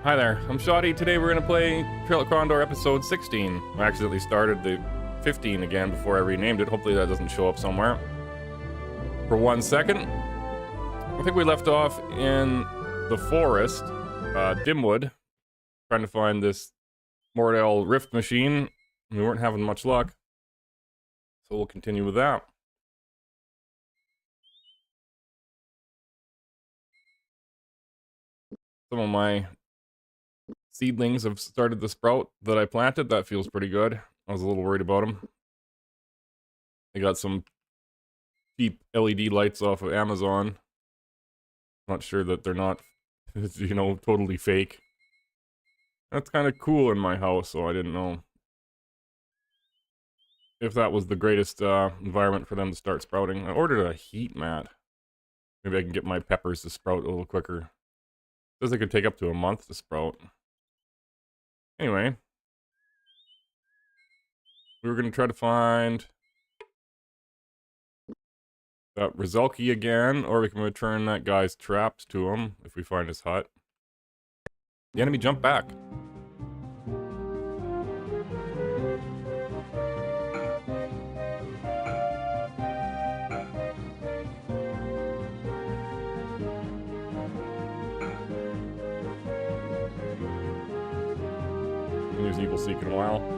Hi there, I'm Shoddy. Today we're going to play Betrayal Krondor episode 16. I accidentally started the 15 again before I renamed it. Hopefully that doesn't show up somewhere. For 1 second. I think we left off in the forest, Dimwood, trying to find this Betrayal rift machine. We weren't having much luck, so we'll continue with that. Some of my seedlings have started to sprout that I planted. That feels pretty good. I was a little worried about them. I got some cheap LED lights off of Amazon. Not sure that they're not, you know, totally fake. That's kind of cool in my house, so I didn't know if that was the greatest environment for them to start sprouting. I ordered a heat mat. Maybe I can get my peppers to sprout a little quicker. It says it could take up to a month to sprout. Anyway, we were going to try to find that Rizalki again, or we can return that guy's traps to him if we find his hut. The enemy jumped back. Use Evil Seek in a while.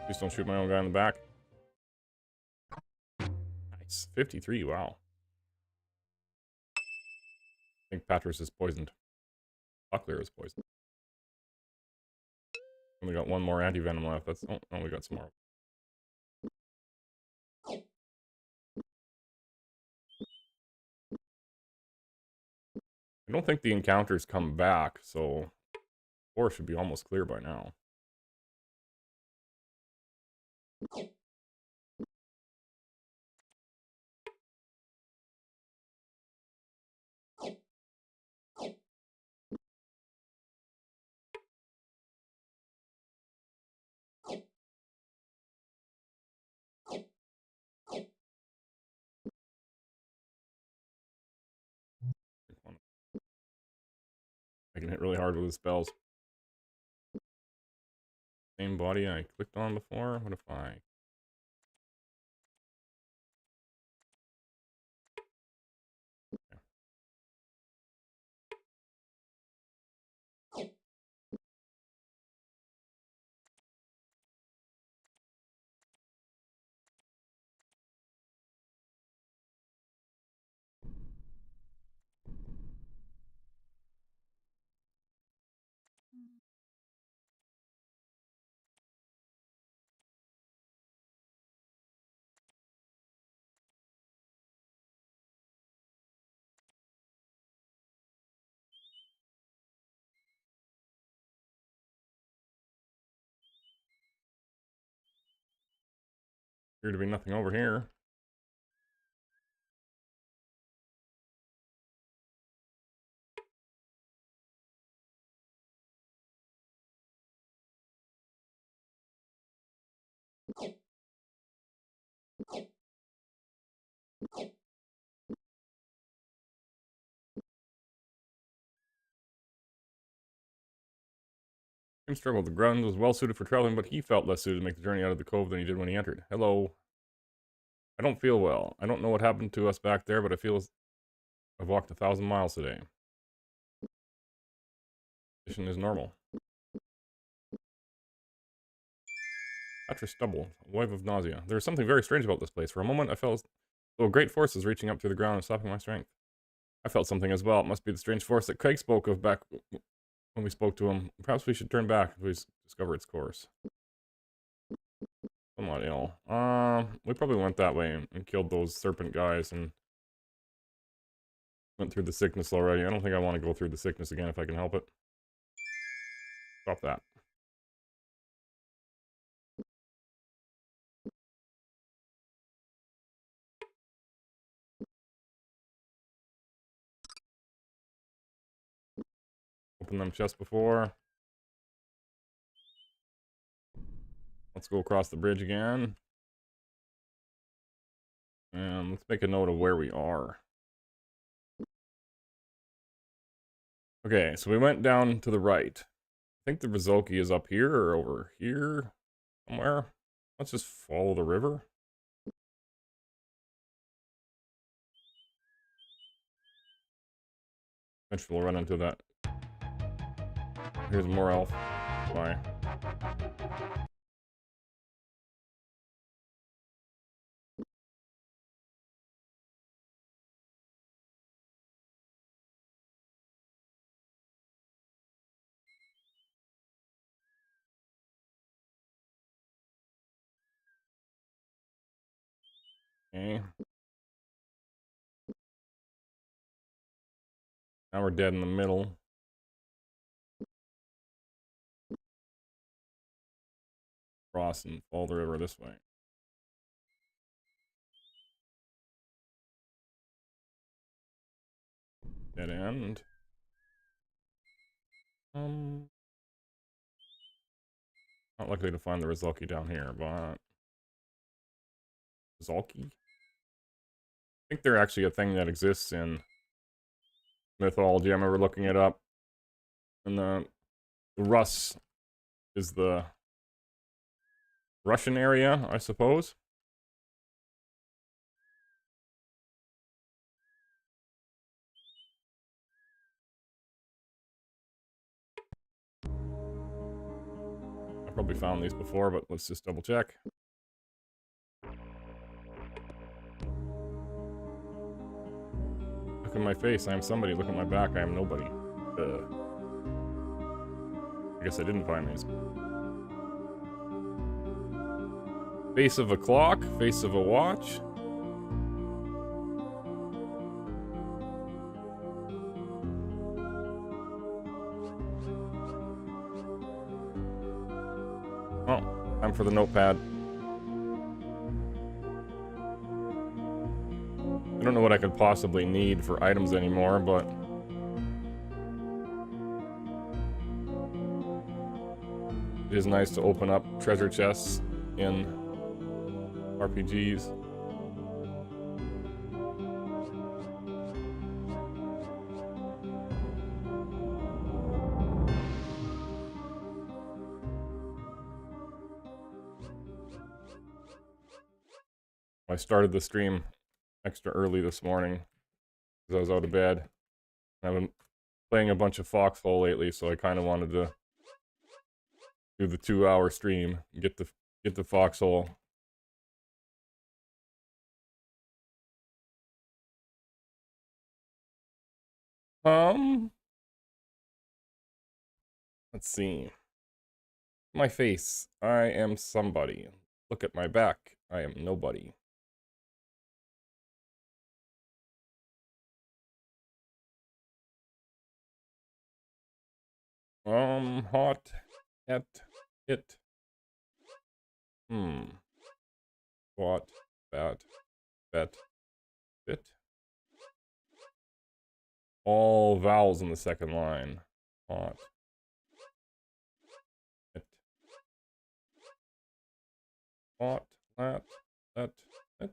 Please don't shoot my own guy in the back. Nice. 53, wow. I think Patras is poisoned. Buckler is poisoned. Only got one more anti-venom left. That's we got some more. I don't think the encounters come back, so 4 should be almost clear by now. I can hit really hard with the spells. Same body I clicked on before. What if I... Appear to be nothing over here. Tim struggled. The ground was well suited for traveling, but he felt less suited to make the journey out of the cove than he did when he entered. Hello. I don't feel well. I don't know what happened to us back there, but I feel as I've walked 1,000 miles today. Condition is normal. After stubble, a wave of nausea. There is something very strange about this place. For a moment, I felt as though a great force was reaching up through the ground and stopping my strength. I felt something as well. It must be the strange force that Craig spoke of back when we spoke to him. Perhaps we should turn back if we discover its course. Somewhat ill. We probably went that way and killed those serpent guys and went through the sickness already. I don't think I want to go through the sickness again if I can help it. Stop that. Open them chests before. Let's go across the bridge again. And let's make a note of where we are. Okay, so we went down to the right. I think the Rizoki is up here or over here somewhere. Let's just follow the river. Eventually we'll run into that. Here's more elf. Bye. Okay. Now we're dead in the middle. Cross and follow the river this way. Dead end. Not likely to find the Rizoki down here, but Rizoki? I think they're actually a thing that exists in mythology. I remember looking it up. And the Rus is the Russian area, I suppose. I probably found these before, but let's just double check. Look at my face, I am somebody. Look at my back, I am nobody. I guess I didn't find these. Face of a clock, face of a watch. Oh, time for the notepad. I don't know what I could possibly need for items anymore, but it is nice to open up treasure chests in RPGs. I started the stream extra early this morning because I was out of bed. I've been playing a bunch of Foxhole lately, so I kind of wanted to do the 2-hour stream and get the Foxhole. Let's see. My face. I am somebody. Look at my back. I am nobody. Hot at it. What? Bad. Bet. Bit. All vowels in the second line. Hot. It. Hot. Lat. Let. It.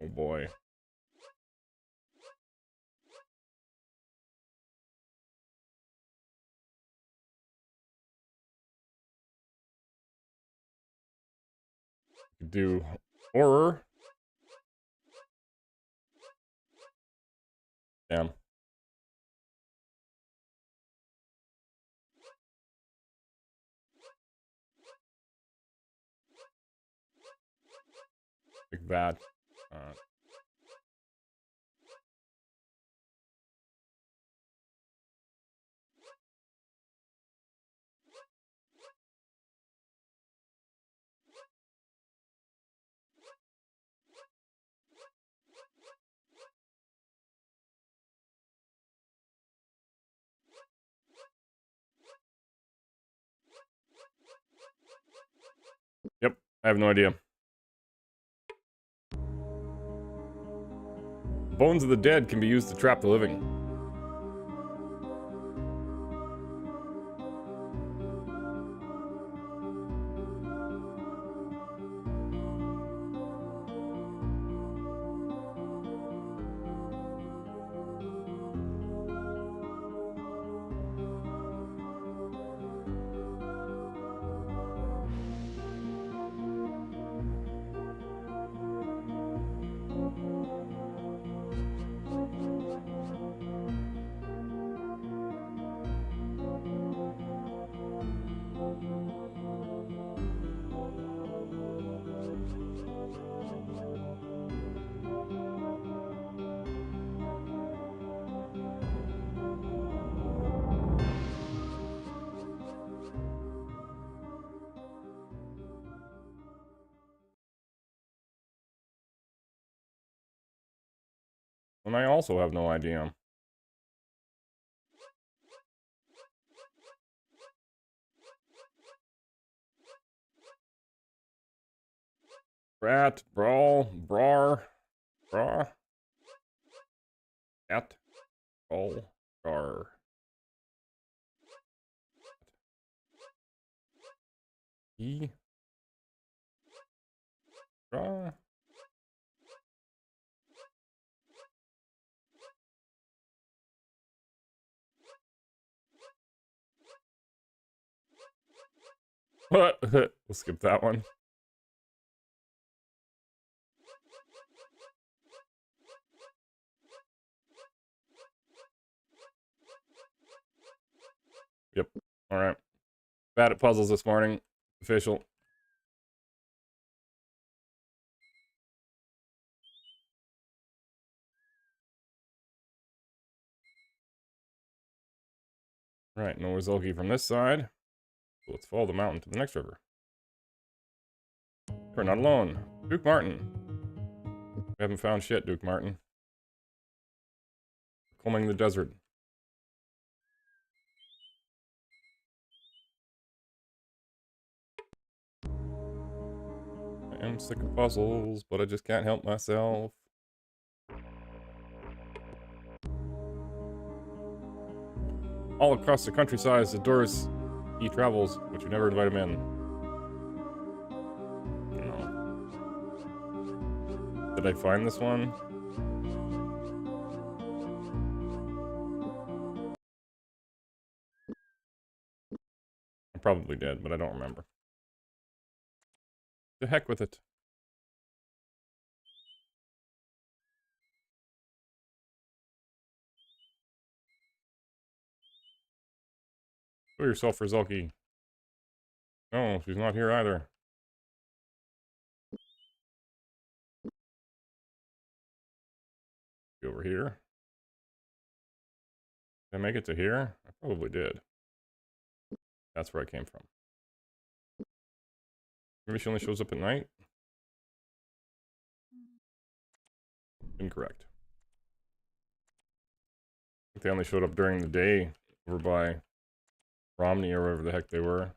Oh boy. Do horror. Damn. Big bad. I have no idea. Bones of the dead can be used to trap the living. And I also have no idea. Brat, brawl, brar, bra, at, brawl, bar. E, bra. What? We'll skip that one. Yep. All right. Bad at puzzles this morning. Official. All right. No Rizulki from this side. So let's follow the mountain to the next river. We're not alone. Duke Martin. We haven't found shit, Duke Martin. Combing the desert. I am sick of puzzles, but I just can't help myself. All across the countryside adores he travels, but you never invite him in. No. Did I find this one? I probably did, but I don't remember. The heck with it. Show yourself, Rizulki. No, she's not here either. Be over here. Did I make it to here? I probably did. That's where I came from. Maybe she only shows up at night? Incorrect. I think they only showed up during the day over by Romney or wherever the heck they were.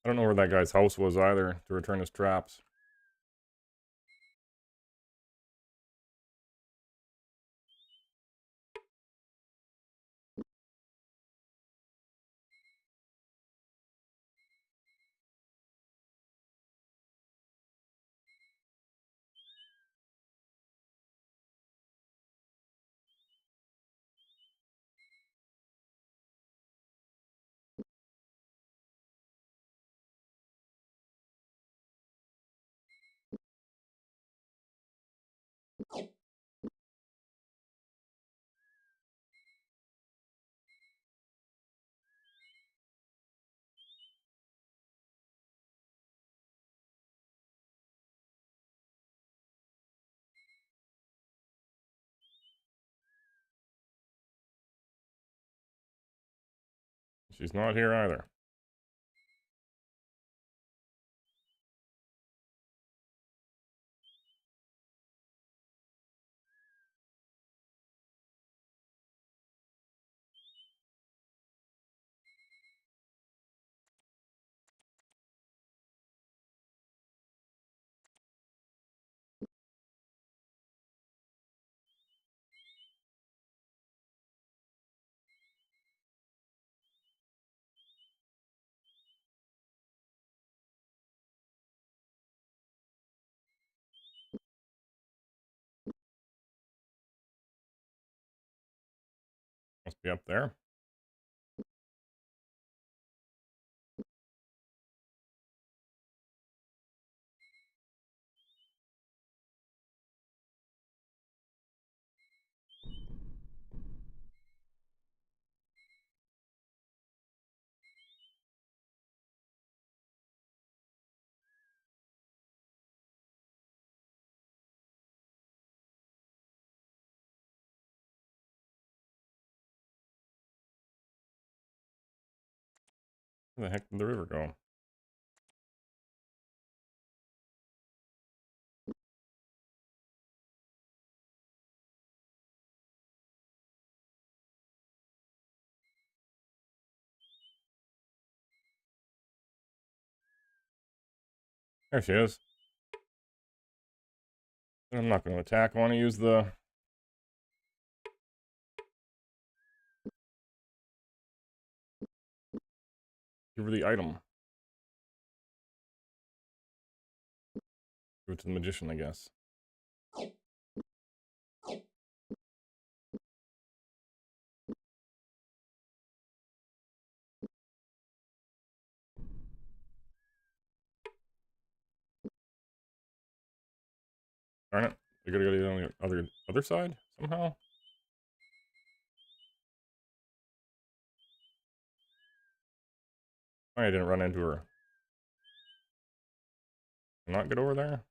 I don't know where that guy's house was either to return his traps. She's not here either. Must be up there. Where the heck did the river go? There she is. I'm not going to attack. I want to use the... Give her the item. Give it to the magician, I guess. Darn it. I gotta go to the other side somehow? I didn't run into her. Not get over there?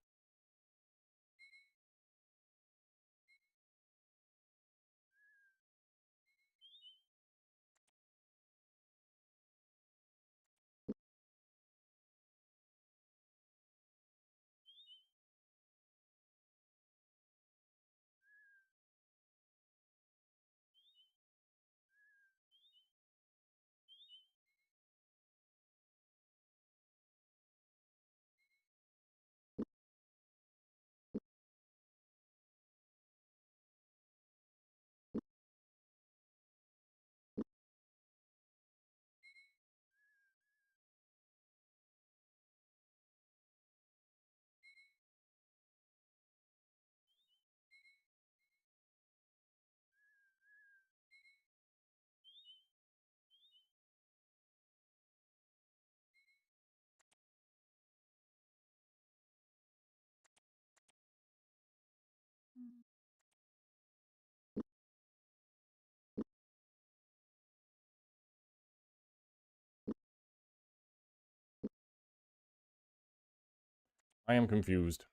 I am confused.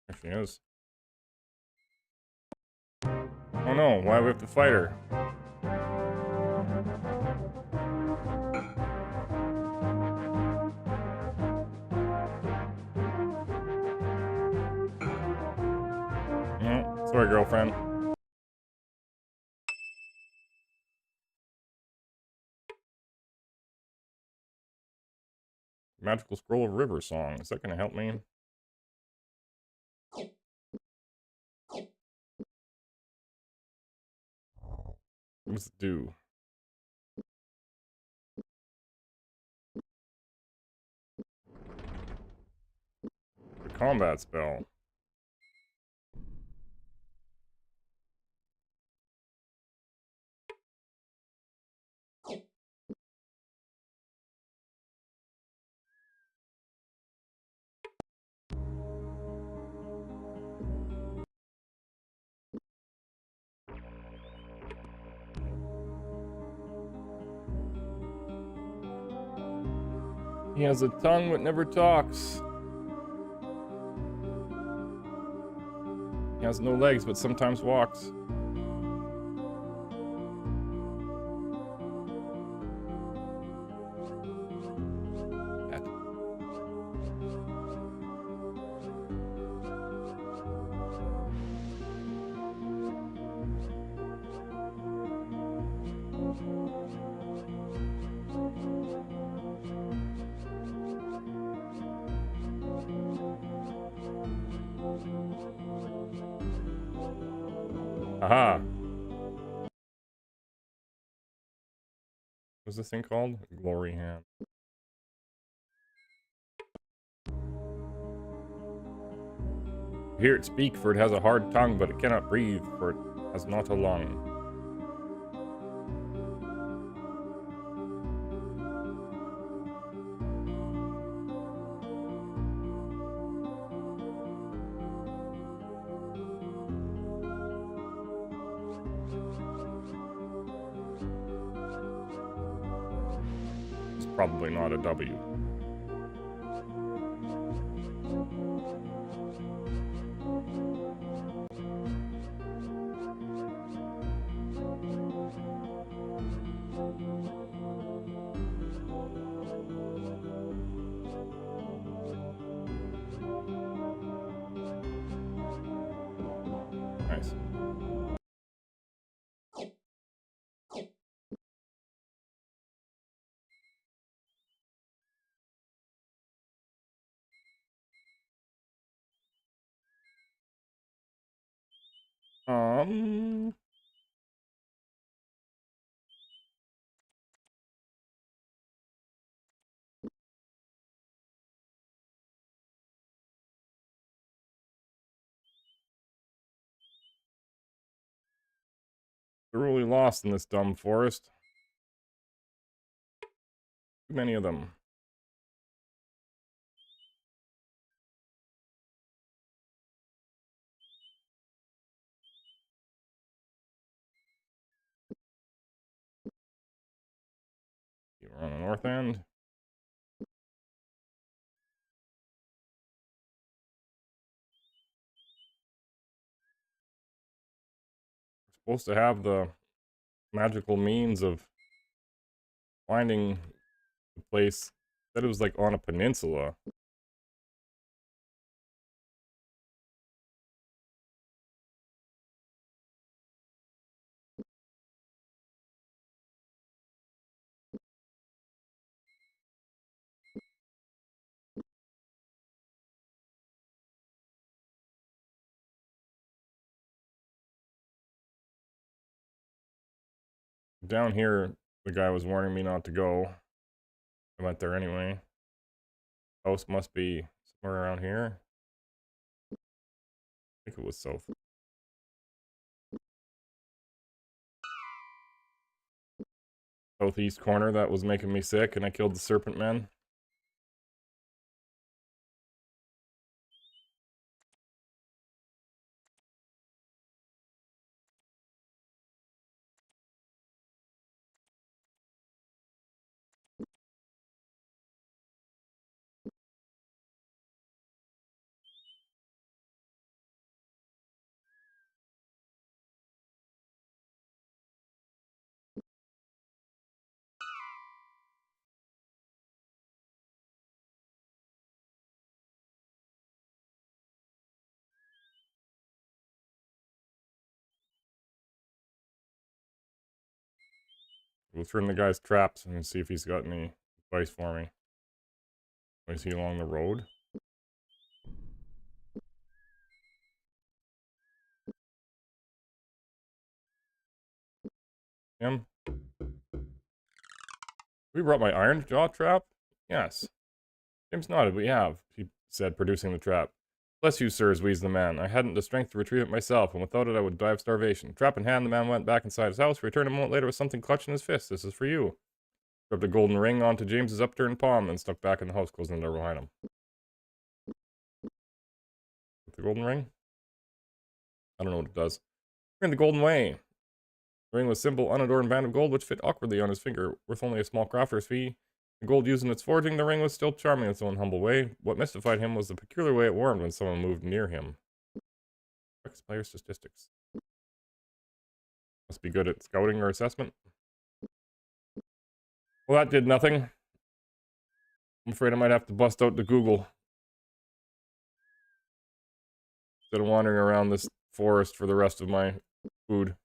There she is. Oh no, why do we have to fight her? Oh, sorry, girlfriend. Magical Scroll of River Song. Is that going to help me? What does it do? The combat spell. He has a tongue but never talks. has no legs, but sometimes walks. Aha! What's this thing called? Glory Hand. You hear it speak, for it has a hard tongue, but it cannot breathe, for it has not a lung. It's probably not a W. Nice. They're really lost in this dumb forest. Too many of them. We're on the north end. We're supposed to have the magical means of finding the place. Said it was like on a peninsula. Down here, the guy was warning me not to go. I went there anyway. House must be somewhere around here. I think it was south. Southeast corner that was making me sick, and I killed the serpent men. We'll turn the guy's traps and see if he's got any advice for me. Is he along the road? Him? We brought my iron jaw trap? Yes. James nodded. We have, he said, producing the trap. Bless you, sirs, wheezed the man. I hadn't the strength to retrieve it myself, and without it I would die of starvation. Trap in hand, the man went back inside his house, returned a moment later with something clutched in his fist. This is for you. Rubbed a golden ring onto James's upturned palm, and stuck back in the house, closing the door behind him. The golden ring? I don't know what it does. We're in the golden way. The ring was a simple, unadorned band of gold which fit awkwardly on his finger, worth only a small crafter's fee. The gold used in its forging, the ring was still charming in its own humble way. What mystified him was the peculiar way it warmed when someone moved near him. Player statistics. Must be good at scouting or assessment. Well, that did nothing. I'm afraid I might have to bust out to Google instead of wandering around this forest for the rest of my food.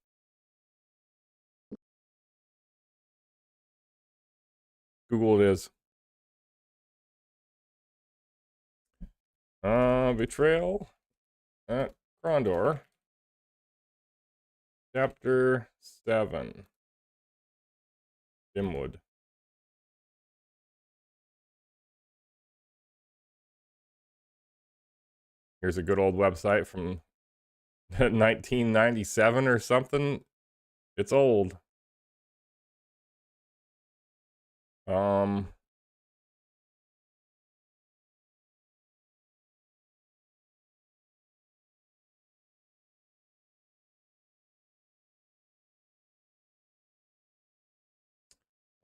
Google it is. Betrayal at Krondor. Chapter 7. Dimwood. Here's a good old website from 1997 or something. It's old.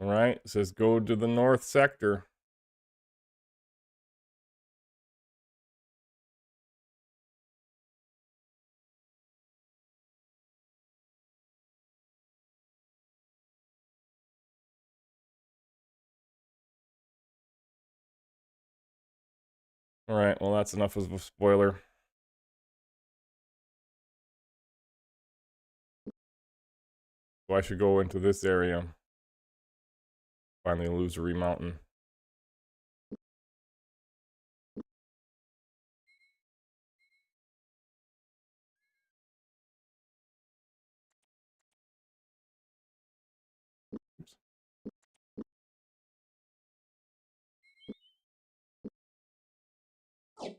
All right, it says go to the north sector. All right, well, that's enough of a spoiler. So I should go into this area. Find the illusory mountain. Oops.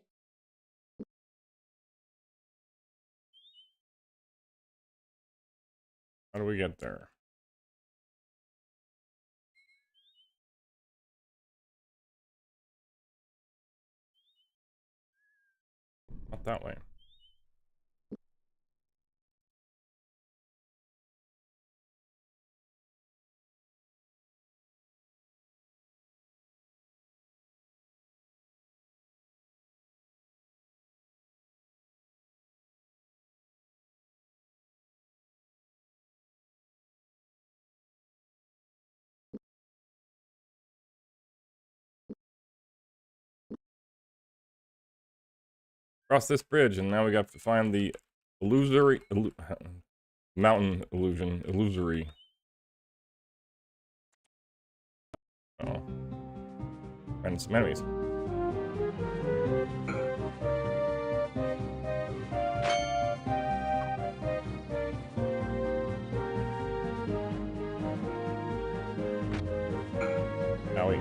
How do we get there? Not that way. Cross this bridge, and now we got to find the illusory mountain illusion. Illusory. Oh. And some enemies. Owie.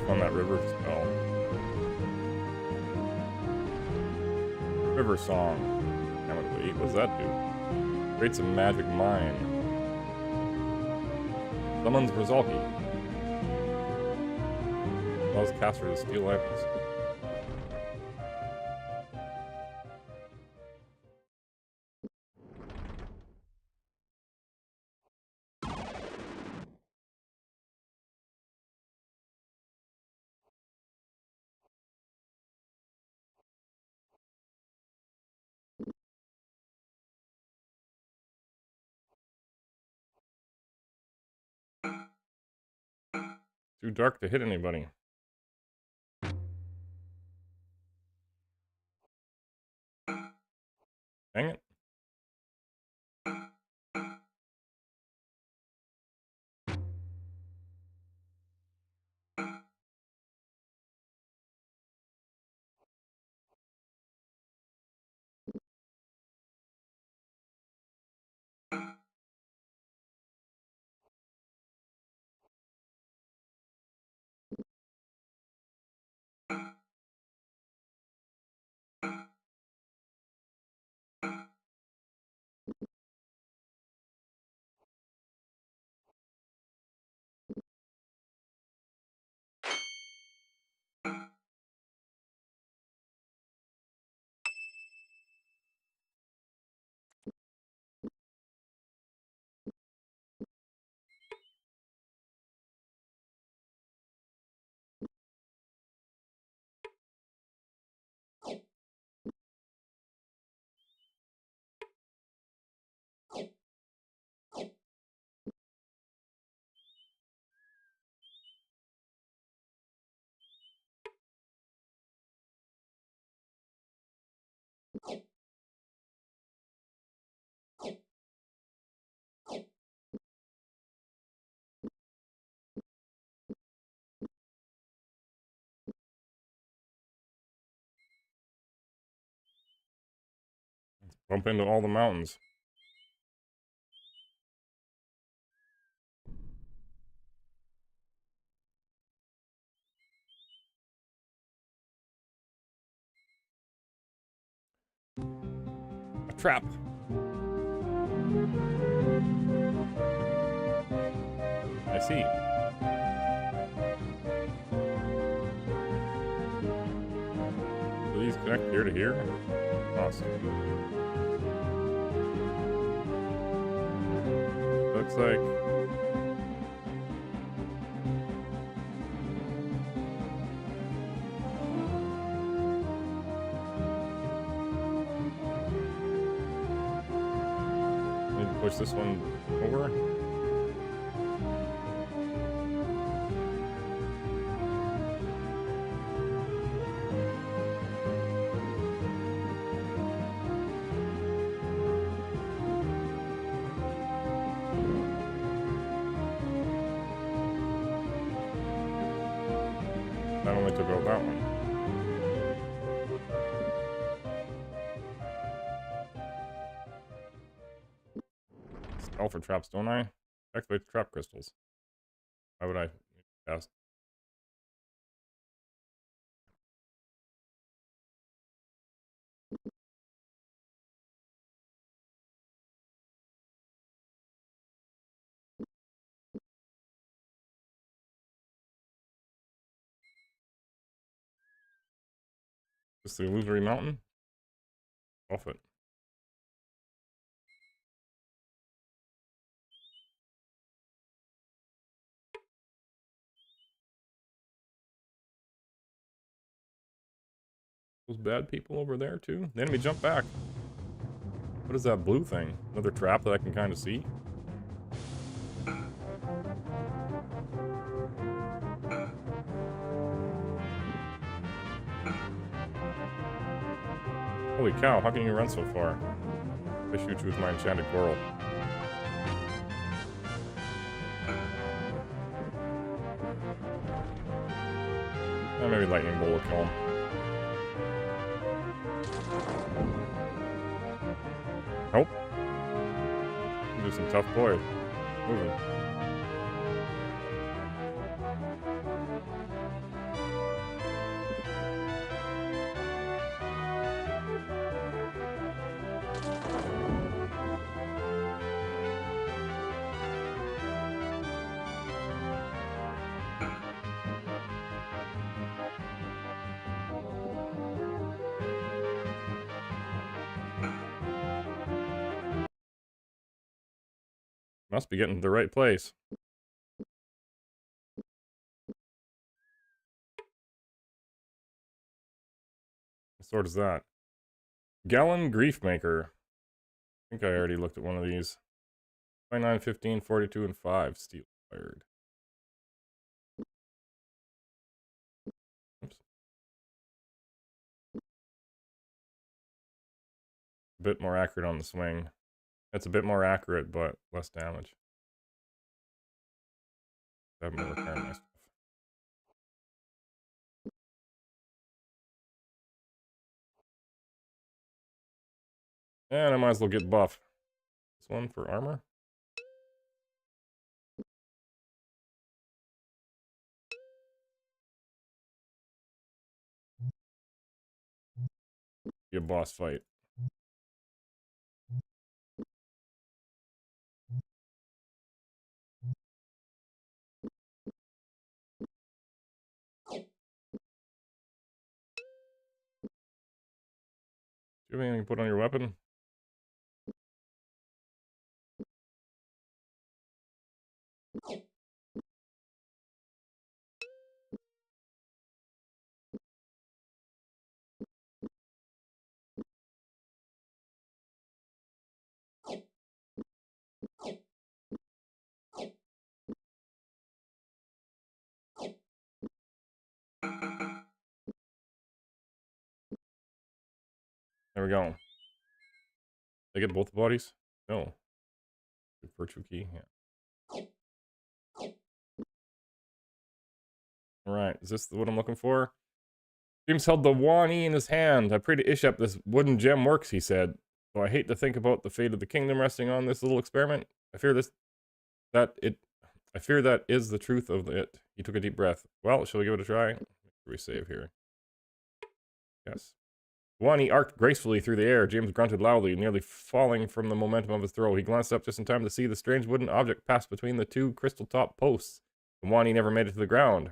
On that river spell. River song. Wait, what does that do? Creates a magic mine. Summons Brzalki. Allows caster to steal items. Too dark to hit anybody. Dang it. Bump into all the mountains. A trap. I see. Do these connect here to here? Awesome. Looks like need to push this one over. That only took out that one. Spell for traps, don't I? Activate trap crystals. Why would I cast? Just the illusory mountain? Off it. Those bad people over there too? The enemy jump back. What is that blue thing? Another trap that I can kind of see? Holy cow, how can you run so far? I shoot you with my enchanted coral. Maybe lightning bolt will kill him. Nope. These are some tough boys. Moving. Must be getting to the right place. What sword is that? Gallon Grief Maker. I think I already looked at one of these. 29, 15, 42, and 5 steel fired. Oops. A bit more accurate on the swing. It's a bit more accurate, but less damage. I haven't been repairing my stuff. And I might as well get buff. This one for armor. Be a boss fight. you have anything to put on your weapon? There we go. Did I get both bodies? No. Virtue key, yeah. Alright, is this what I'm looking for? James held the Wani in his hand. I pray to Ishep this wooden gem works, he said. Though I hate to think about the fate of the kingdom resting on this little experiment. I fear that is the truth of it. He took a deep breath. Well, shall we give it a try? Make sure we save here. Yes. Wani arced gracefully through the air. James grunted loudly, nearly falling from the momentum of his throw. He glanced up just in time to see the strange wooden object pass between the two crystal-top posts. The Wani never made it to the ground.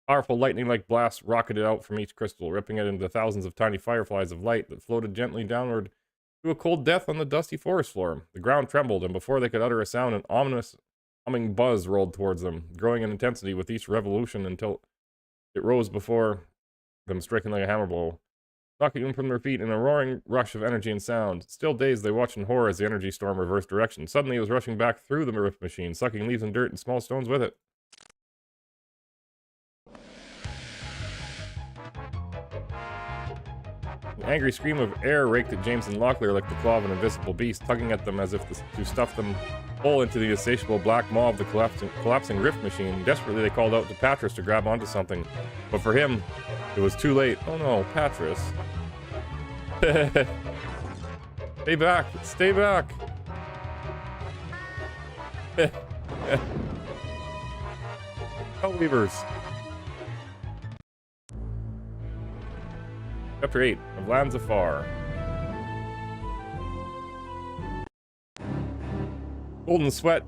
Powerful lightning-like blasts rocketed out from each crystal, ripping it into thousands of tiny fireflies of light that floated gently downward to a cold death on the dusty forest floor. The ground trembled, and before they could utter a sound, an ominous humming buzz rolled towards them, growing in intensity with each revolution until it rose before them, striking like a hammer blow, knocking them from their feet in a roaring rush of energy and sound. Still dazed, they watched in horror as the energy storm reversed direction. Suddenly, it was rushing back through the rift machine, sucking leaves and dirt and small stones with it. An angry scream of air raked at James and Locklear like the claw of an invisible beast, tugging at them as if to stuff them whole into the insatiable black maw of the collapsing rift machine. Desperately, they called out to Patras to grab onto something. But for him, it was too late. Oh no, Patras. Stay back! Stay back! Hellweavers. Chapter 8 of Lands Afar. Golden sweat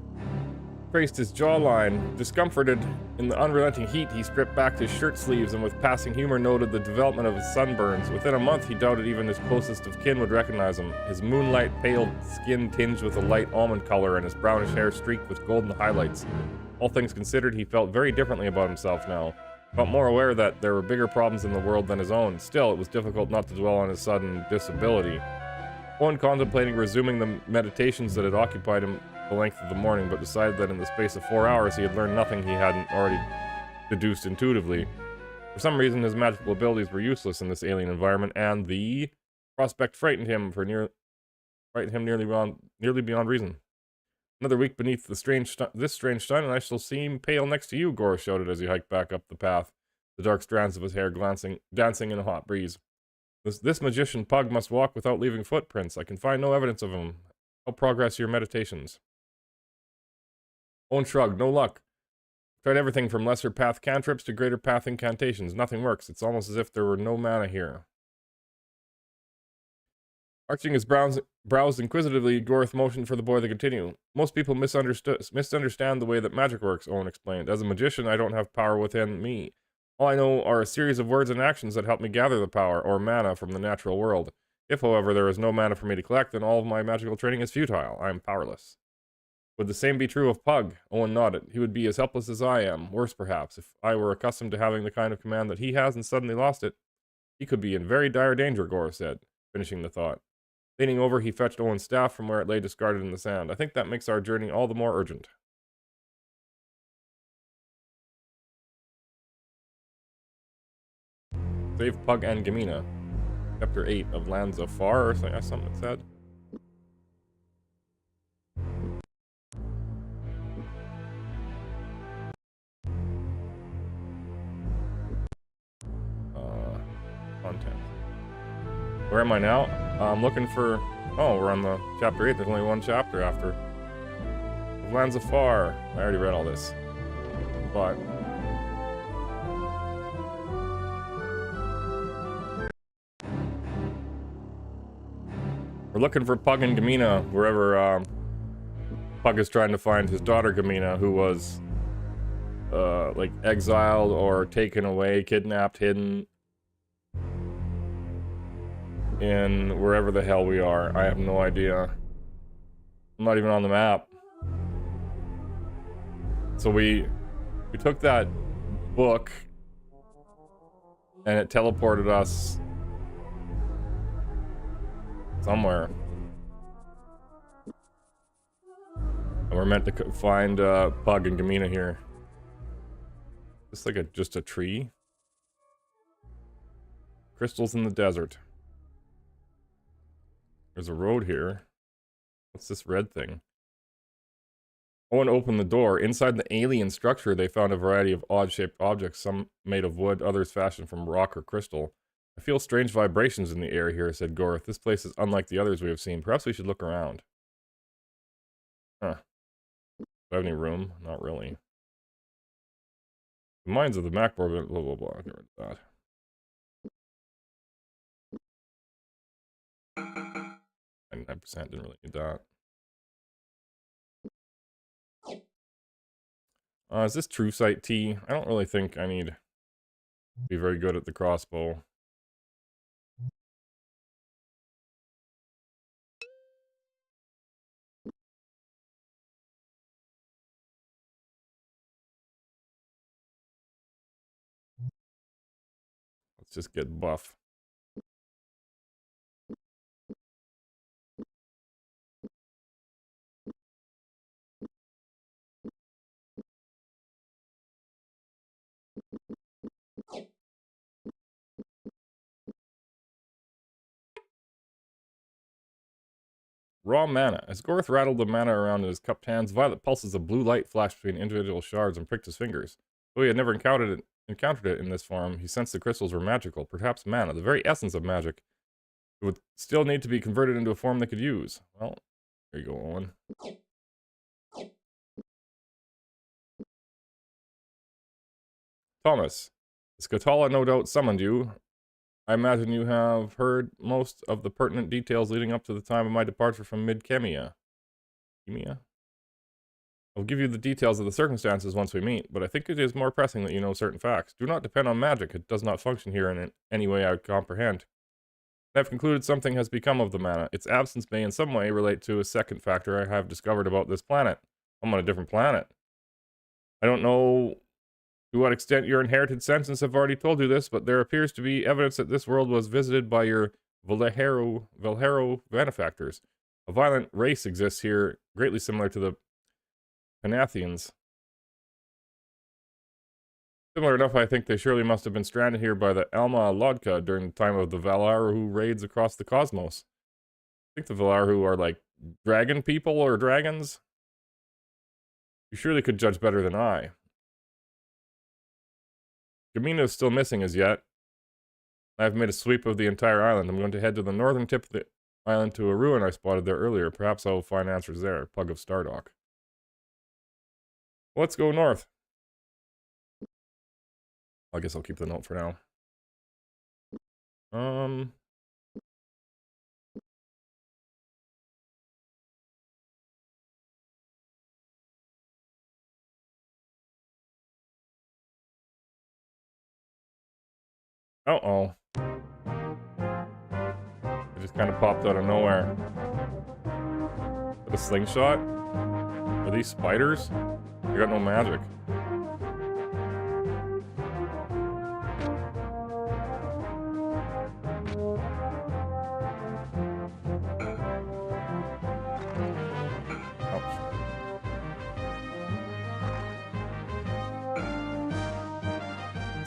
traced his jawline. Discomforted in the unrelenting heat, he stripped back his shirt sleeves and with passing humor noted the development of his sunburns. Within a month, he doubted even his closest of kin would recognize him. His moonlight-paled skin tinged with a light almond color and his brownish hair streaked with golden highlights. All things considered, he felt very differently about himself now. Felt more aware that there were bigger problems in the world than his own. Still, it was difficult not to dwell on his sudden disability. Owen contemplating resuming the meditations that had occupied him the length of the morning, but decided that in the space of 4 hours he had learned nothing he hadn't already deduced intuitively. For some reason, his magical abilities were useless in this alien environment, and the prospect frightened him nearly beyond reason. Another week beneath this strange sun, and I shall seem pale next to you, Gor shouted as he hiked back up the path, the dark strands of his hair dancing in a hot breeze. This magician Pug must walk without leaving footprints. I can find no evidence of him. How progress your meditations? Owen shrugged. No luck. Tried everything from lesser path cantrips to greater path incantations. Nothing works. It's almost as if there were no mana here. Arching his brows inquisitively, Gorth motioned for the boy to continue. Most people misunderstand the way that magic works, Owen explained. As a magician, I don't have power within me. All I know are a series of words and actions that help me gather the power, or mana, from the natural world. If, however, there is no mana for me to collect, then all of my magical training is futile. I am powerless. Would the same be true of Pug? Owen nodded. He would be as helpless as I am, worse perhaps. If I were accustomed to having the kind of command that he has and suddenly lost it, he could be in very dire danger, Gor said, finishing the thought. Leaning over, he fetched Owen's staff from where it lay discarded in the sand. I think that makes our journey all the more urgent. Save Pug and Gamina. Chapter 8 of Lands Afar, or something it said. Content. Where am I now? I'm looking for... Oh, we're on the chapter 8. There's only one chapter after. Lands Afar. I already read all this. But... we're looking for Pug and Gamina, wherever Pug is trying to find his daughter Gamina, who was like exiled or taken away, kidnapped, hidden. in wherever the hell we are. I have no idea. I'm not even on the map. So we took that book and it teleported us somewhere. And we're meant to find Pug and Gamina here. Just like just a tree. Crystals in the desert. There's a road here. What's this red thing? Owen opened the door. Inside the alien structure, they found a variety of odd-shaped objects, some made of wood, others fashioned from rock or crystal. I feel strange vibrations in the air here, said Gorth. This place is unlike the others we have seen. Perhaps we should look around. Huh. Do I have any room? Not really. The mines of the MacBoard, blah, blah, blah. Get rid of that. 99% didn't really need that. Is this True Sight T? I don't really think I need to be very good at the crossbow. Let's just get buff. Raw mana. As Gorth rattled the mana around in his cupped hands, violet pulses of blue light flashed between individual shards and pricked his fingers. Though he had never encountered it in this form, he sensed the crystals were magical, perhaps mana, the very essence of magic. It would still need to be converted into a form they could use. Well, there you go, Owen. Thomas, Skatala no doubt summoned you. I imagine you have heard most of the pertinent details leading up to the time of my departure from Mid-Chemia. I'll give you the details of the circumstances once we meet, but I think it is more pressing that you know certain facts. Do not depend on magic. It does not function here in any way I would comprehend. I have concluded something has become of the mana. Its absence may in some way relate to a second factor I have discovered about this planet. I'm on a different planet. I don't know to what extent your inherited senses have already told you this, but there appears to be evidence that this world was visited by your Valhero benefactors. A violent race exists here, greatly similar to the Panathians. Similar enough, I think they surely must have been stranded here by the Alma Lodka during the time of the Valaru raids across the cosmos. I think the Valaru are like dragon people or dragons. You surely could judge better than I. Gamina is still missing as yet. I have made a sweep of the entire island. I'm going to head to the northern tip of the island to a ruin I spotted there earlier. Perhaps I will find answers there. Pug of Stardock. Let's go north. I guess I'll keep the note for now. Uh-oh. It just kind of popped out of nowhere. With a slingshot? Are these spiders? I got no magic.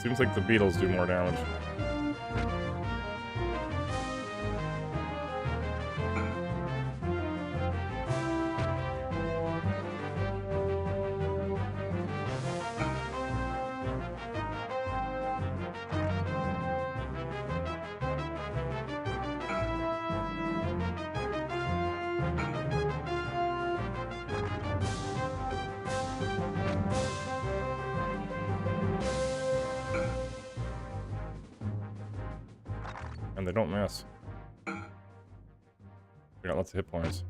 Seems like the beetles do more damage. And they don't miss. They got lots of hit points.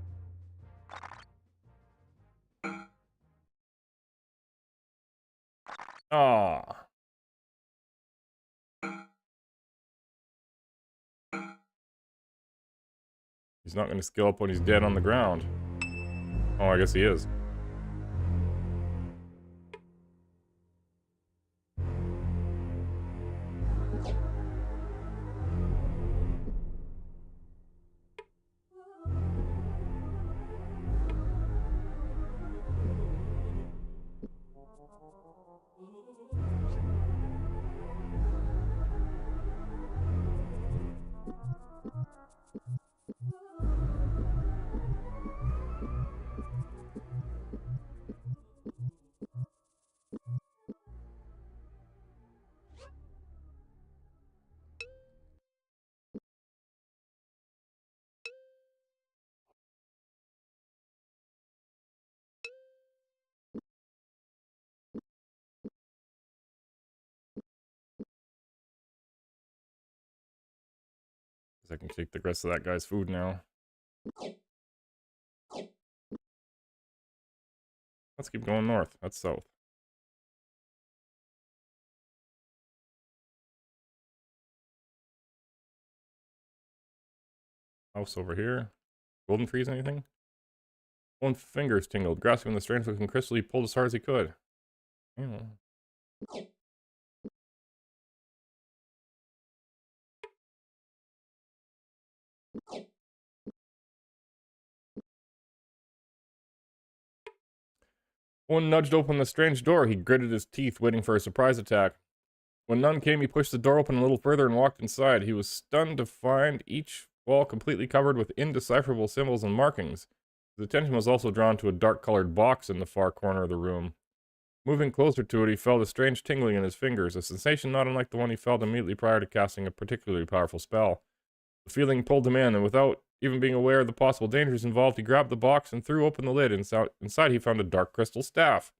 Ah. He's not gonna skill up when he's dead on the ground. Oh, I guess he is. I can take the rest of that guy's food now. Let's keep going north. That's south. House over here. Golden trees, anything? One fingers tingled, grasping the strange looking crystal. He pulled as hard as he could. Yeah. One nudged open the strange door. He gritted his teeth, waiting for a surprise attack. When none came, he pushed the door open a little further and walked inside. He was stunned to find each wall completely covered with indecipherable symbols and markings. His attention was also drawn to a dark-colored box in the far corner of the room. Moving closer to it, he felt a strange tingling in his fingers, a sensation not unlike the one he felt immediately prior to casting a particularly powerful spell. The feeling pulled him in, and without even being aware of the possible dangers involved, he grabbed the box and threw open the lid. Inside, he found a dark crystal staff.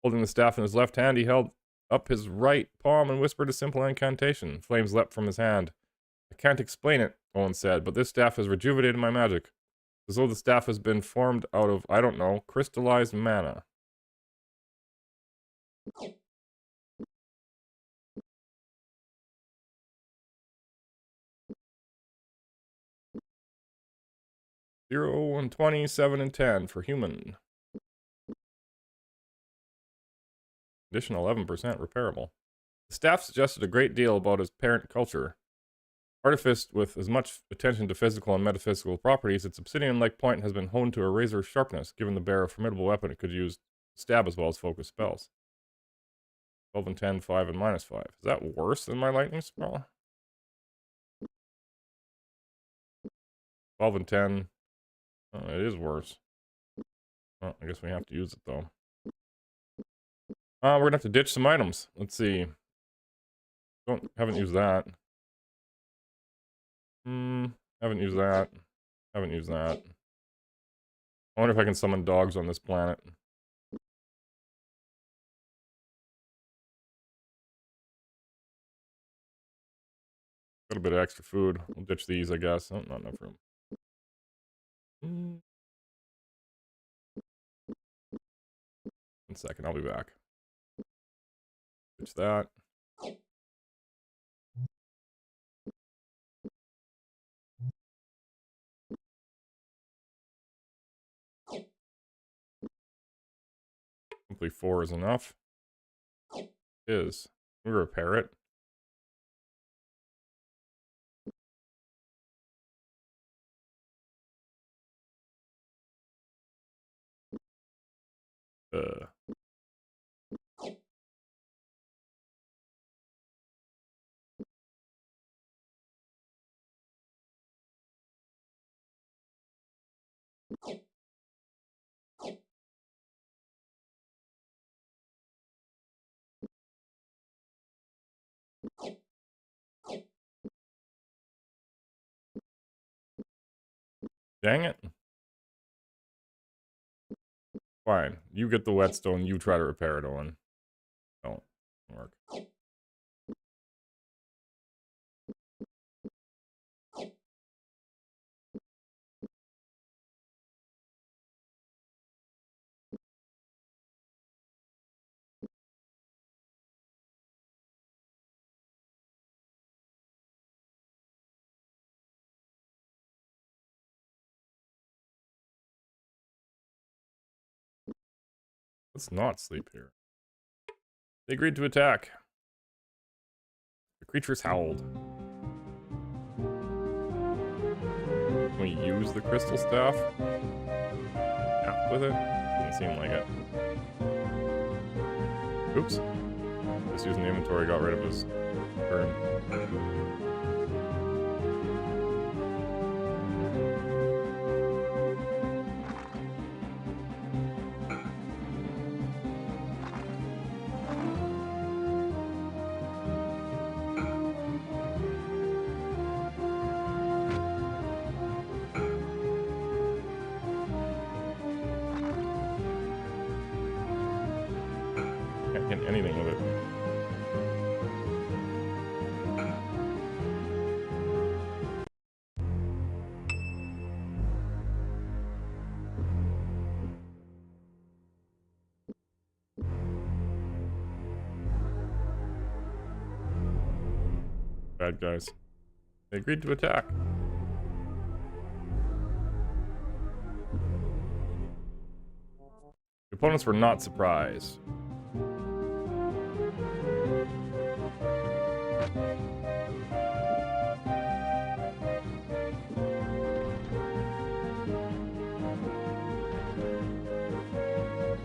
Holding the staff in his left hand, he held up his right palm and whispered a simple incantation. Flames leapt from his hand. I can't explain it, Owen said, but this staff has rejuvenated my magic. As though the staff has been formed out of, I don't know, crystallized mana. Zero and 20, 7 and 10 for human. Additional 11% repairable. The staff suggested a great deal about his parent culture. Artificed with as much attention to physical and metaphysical properties, its obsidian-like point has been honed to a razor's sharpness, giving the bearer a formidable weapon it could use stab as well as focus spells. 12 and 10, 5 and -5. Is that worse than my lightning spell? 12 and 10. Oh, it is worse. Oh, I guess we have to use it though. We're gonna have to ditch some items. Let's see. Haven't used that. Haven't used that. Haven't used that. I wonder if I can summon dogs on this planet. Got a bit of extra food. We'll ditch these, I guess. Oh, not enough room. 1 second, I'll be back. Ditch that. Simply 4 is enough. Is. We repair it. Dang it. Fine. You get the whetstone, you try to repair it, Owen. Don't work. Let's not sleep here. They agreed to attack. The creatures howled. Can we use the crystal staff? With it? Doesn't seem like it. Oops. Just using the inventory, got rid of his turn. Can't get anything with it. Bad guys. They agreed to attack. The opponents were not surprised.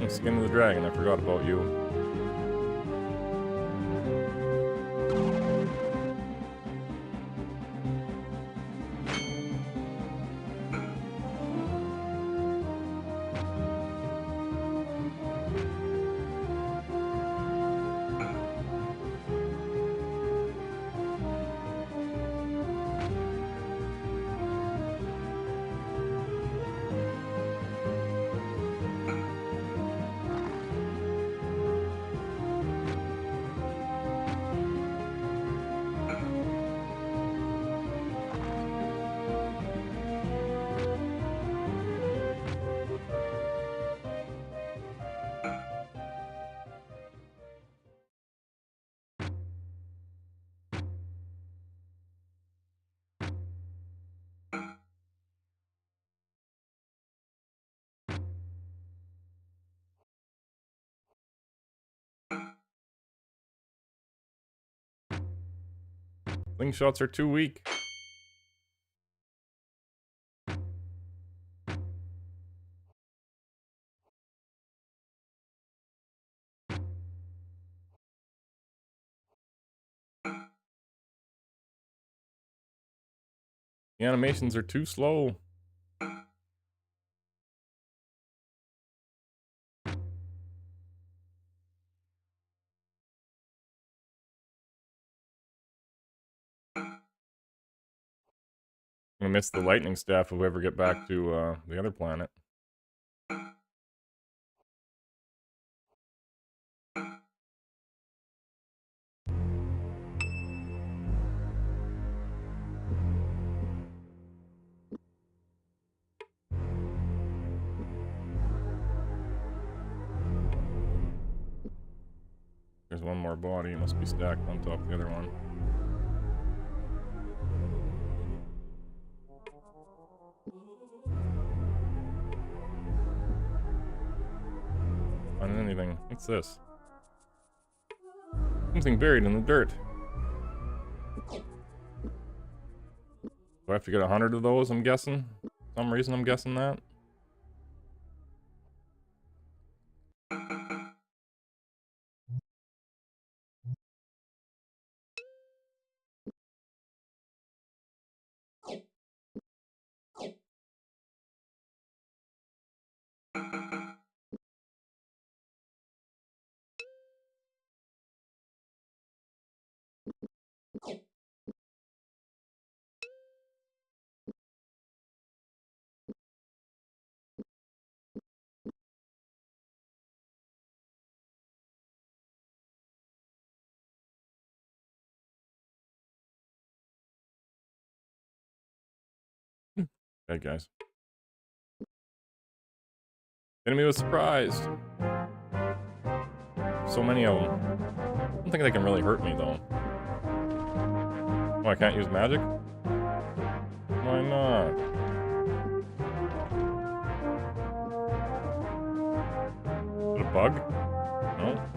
Skin of the dragon, I forgot about you. Slingshots are too weak. The animations are too slow. I'm gonna miss the lightning staff if we ever get back to the other planet. There's one more body, it must be stacked on top of the other one. Find anything. What's this? Something buried in the dirt. Do I have to get 100 of those, I'm guessing? For some reason I'm guessing that. Okay, guys. Enemy was surprised. So many of them. I don't think they can really hurt me, though. Oh, I can't use magic? Why not? Put a Bug? No.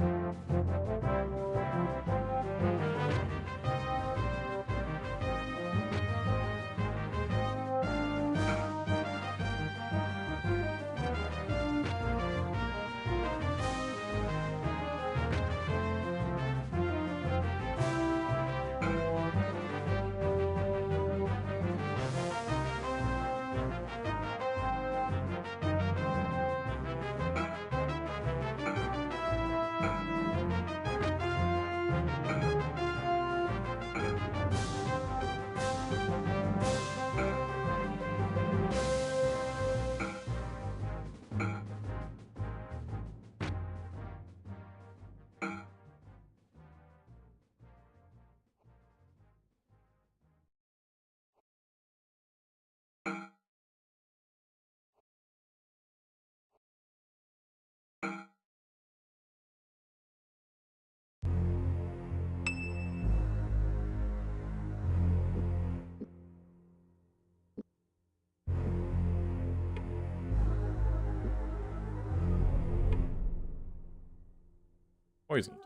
Poisoned.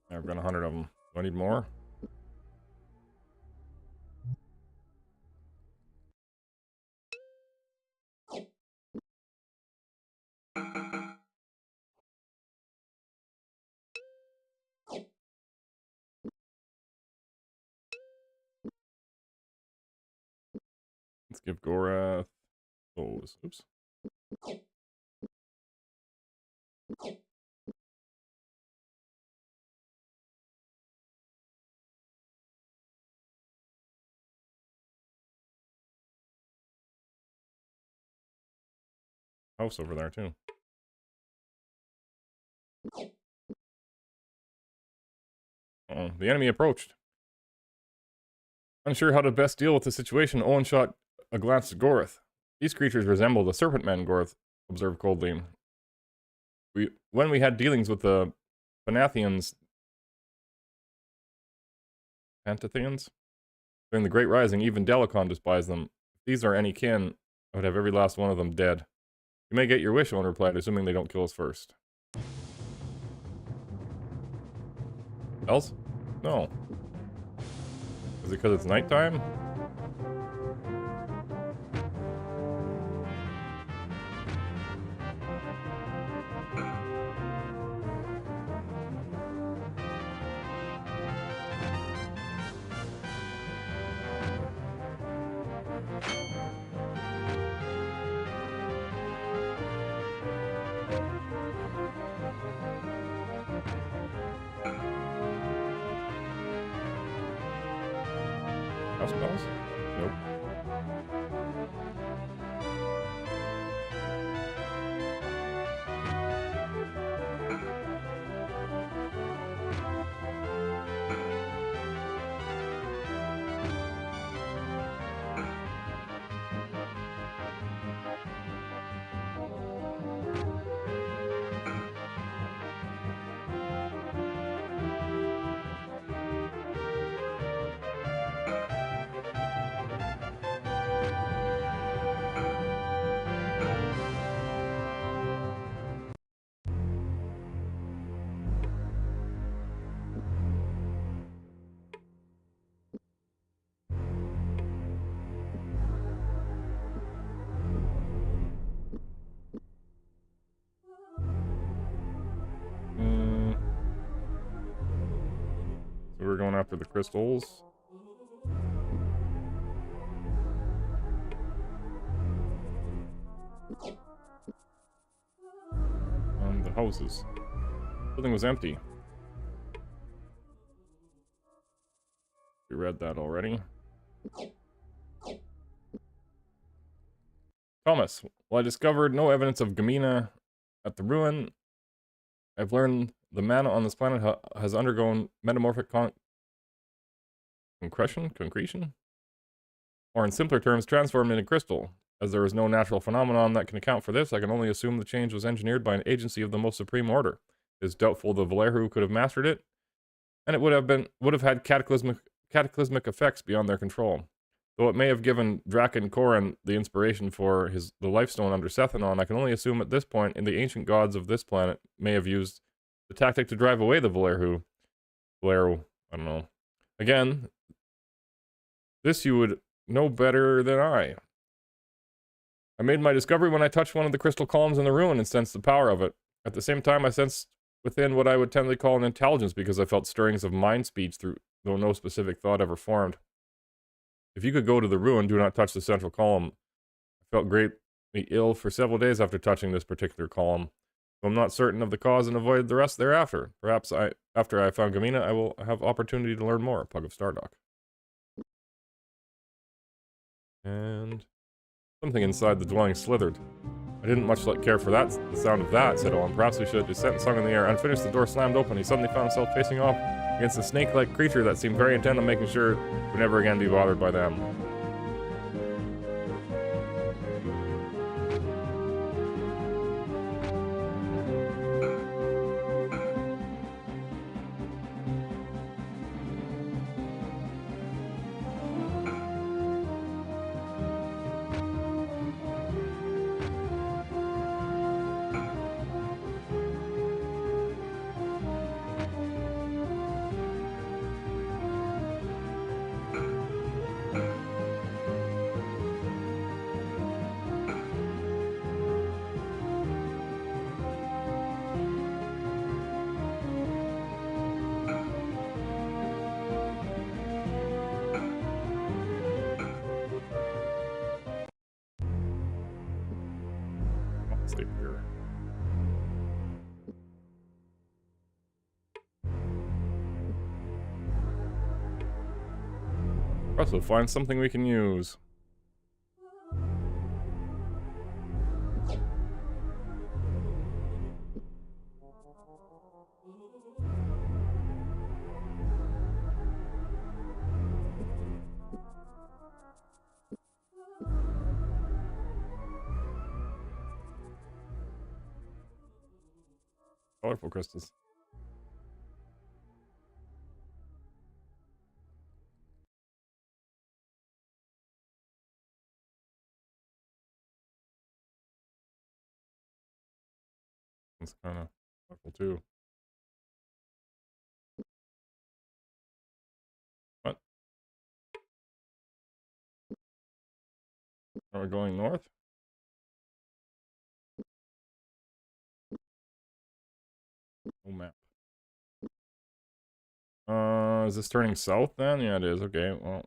I've got 100 of them. Do I need more? Let's give Gorath those. Oops. House over there, too. Uh-oh. The enemy approached. Unsure how to best deal with the situation, Owen shot a glance at Gorath. These creatures resemble the serpent men, Gorath observed coldly. When we had dealings with the Pantheons during the Great Rising, even Delicon despised them. If these are any kin, I would have every last one of them dead. You may get your wish, Owen replied, assuming they don't kill us first. Else? No. Is it because it's nighttime? House bells? Nope. So we're going after the crystals. And the houses. The building was empty. We read that already. Thomas, well, I discovered no evidence of Gamina at the ruin. I've learned the mana on this planet has undergone metamorphic concretion? Or in simpler terms, transformed into crystal. As there is no natural phenomenon that can account for this, I can only assume the change was engineered by an agency of the most supreme order. It is doubtful the Valerhu could have mastered it, and it would have had cataclysmic effects beyond their control. Though it may have given Draken Korin the inspiration for the Lifestone under Sethanon, I can only assume at this point the ancient gods of this planet may have used the tactic to drive away the Valerhu. I don't know. Again, this you would know better than I. I made my discovery when I touched one of the crystal columns in the ruin and sensed the power of it. At the same time, I sensed within what I would tend to call an intelligence because I felt stirrings of mind speech though no specific thought ever formed. If you could go to the ruin, do not touch the central column. I felt greatly ill for several days after touching this particular column. So I'm not certain of the cause and avoided the rest thereafter. Perhaps after I found Gamina, I will have opportunity to learn more. Pug of Stardock. And something inside the dwelling slithered. I didn't much care for the sound of that, said Owen. Perhaps we should have descent and sung in the air. Unfinished, the door slammed open. He suddenly found himself facing off against a snake-like creature that seemed very intent on making sure he would never again be bothered by them. Sleep here. Also, find something we can use. Colorful crystals. It's kind of colorful too. What? Are we going north? No map. Is this turning south then? Yeah, it is. Okay, well.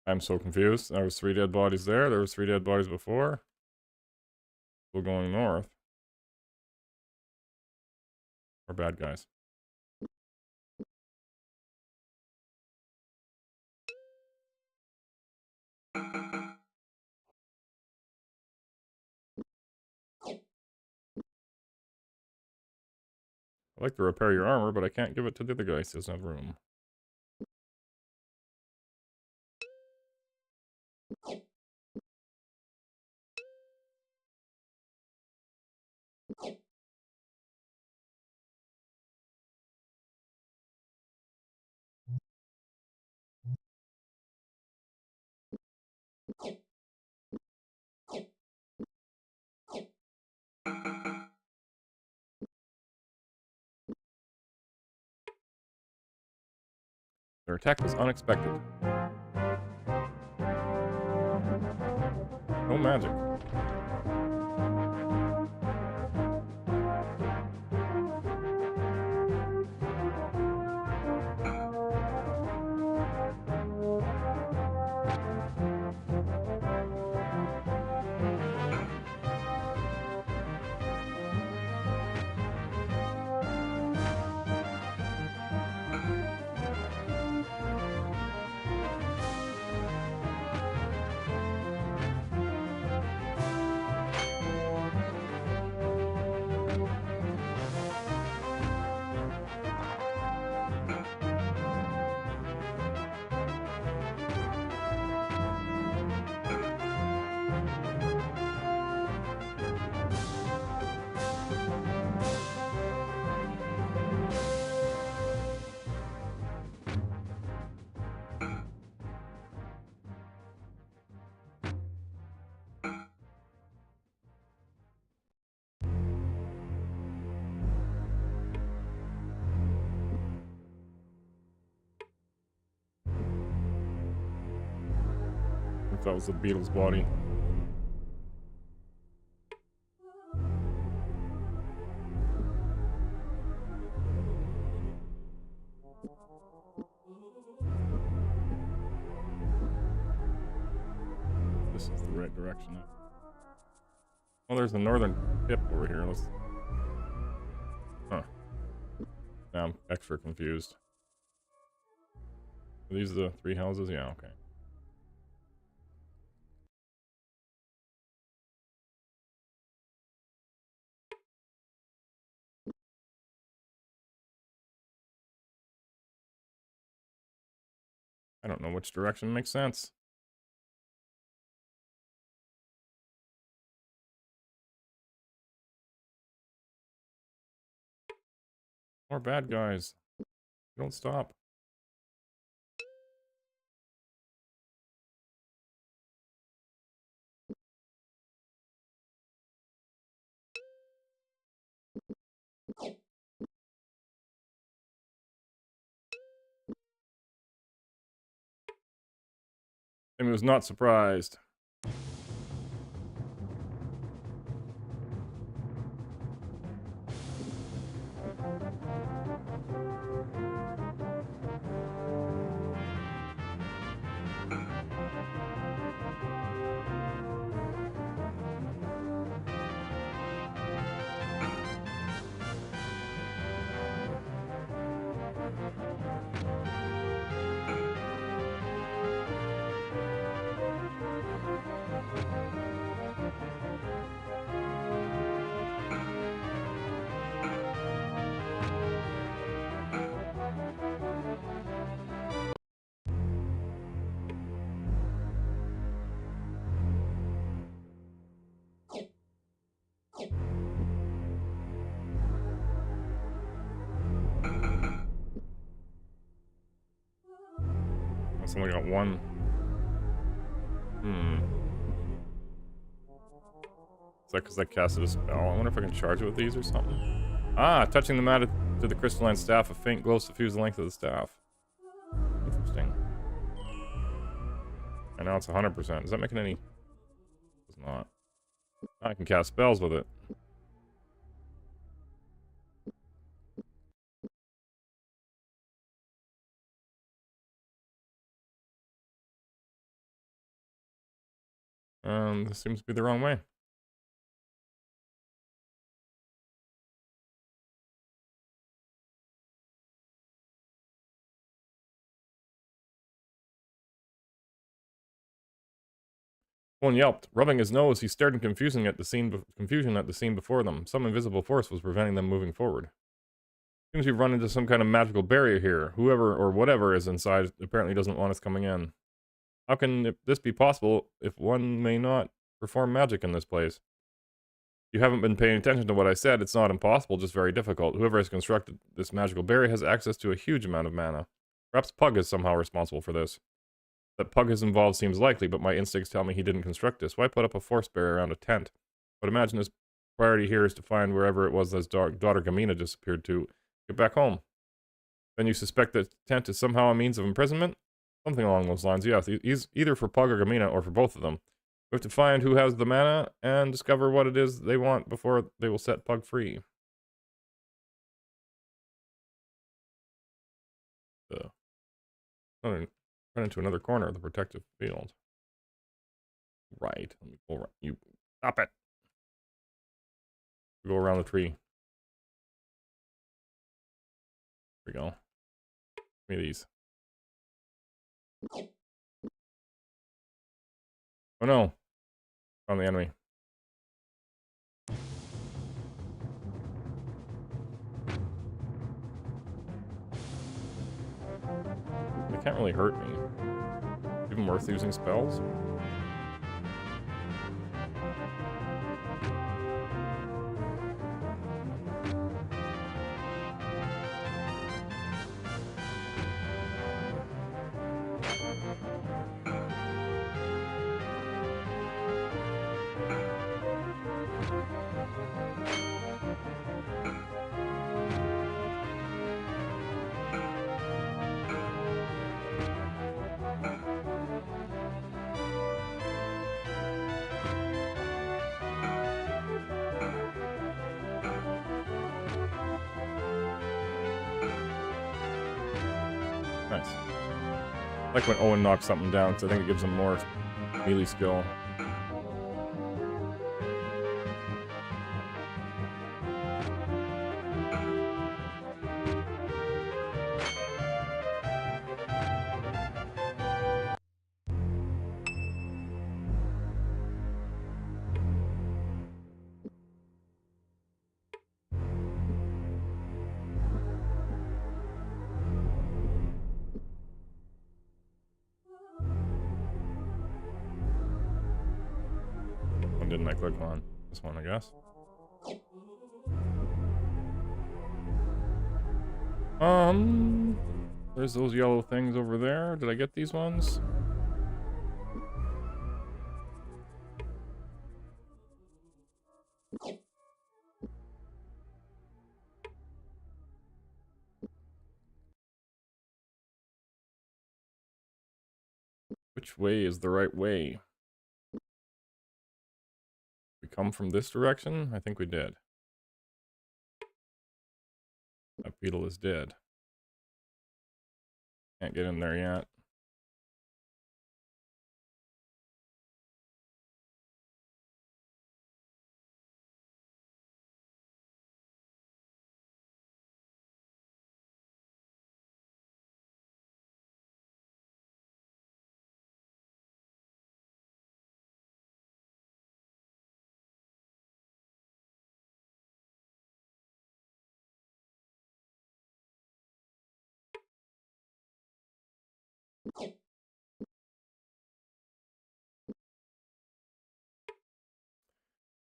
I'm so confused. There was 3 dead bodies there. There was 3 dead bodies before. We're going north. We're bad guys. I'd like to repair your armor, but I can't give it to the other guy. He doesn't have room. Their attack was unexpected. No magic. that was the beetle's body. This is the right direction. Oh, there's the northern tip over here. Let's... Huh. Now I'm extra confused. Are these the 3 houses? Yeah, okay. I don't know which direction makes sense. More bad guys. Don't stop. Amy was not surprised. It's only got one. Is that because I casted a spell? I wonder if I can charge it with these or something. Ah, touching the mat to the crystalline staff, a faint glow suffused the length of the staff. Interesting. And now it's 100%. Does that make it any? It's not. I can cast spells with it. This seems to be the wrong way. One yelped. Rubbing his nose, he stared in confusion at the scene before them. Some invisible force was preventing them moving forward. Seems we've run into some kind of magical barrier here. Whoever or whatever is inside apparently doesn't want us coming in. How can this be possible if one may not perform magic in this place? You haven't been paying attention to what I said. It's not impossible, just very difficult. Whoever has constructed this magical barrier has access to a huge amount of mana. Perhaps Pug is somehow responsible for this. That Pug is involved seems likely, but my instincts tell me he didn't construct this. Why put up a force barrier around a tent? But imagine his priority here is to find wherever it was that his daughter Gamina disappeared to. Get back home. Then you suspect that the tent is somehow a means of imprisonment? Something along those lines, yes. He's either for Pug or Gamina, or for both of them. We have to find who has the mana, and discover what it is they want before they will set Pug free. Run into another corner of the protective field. Right. Let me go around. You stop it. Go around the tree. There we go. Give me these. Oh no. Found the enemy. They can't really hurt me. Even worth using spells? Nice. I like when Owen knocks something down, because I think it gives him more melee skill. Didn't I click on this one, I guess? There's those yellow things over there. Did I get these ones? Which way is the right way? We come from this direction? I think we did. That beetle is dead. Can't get in there yet.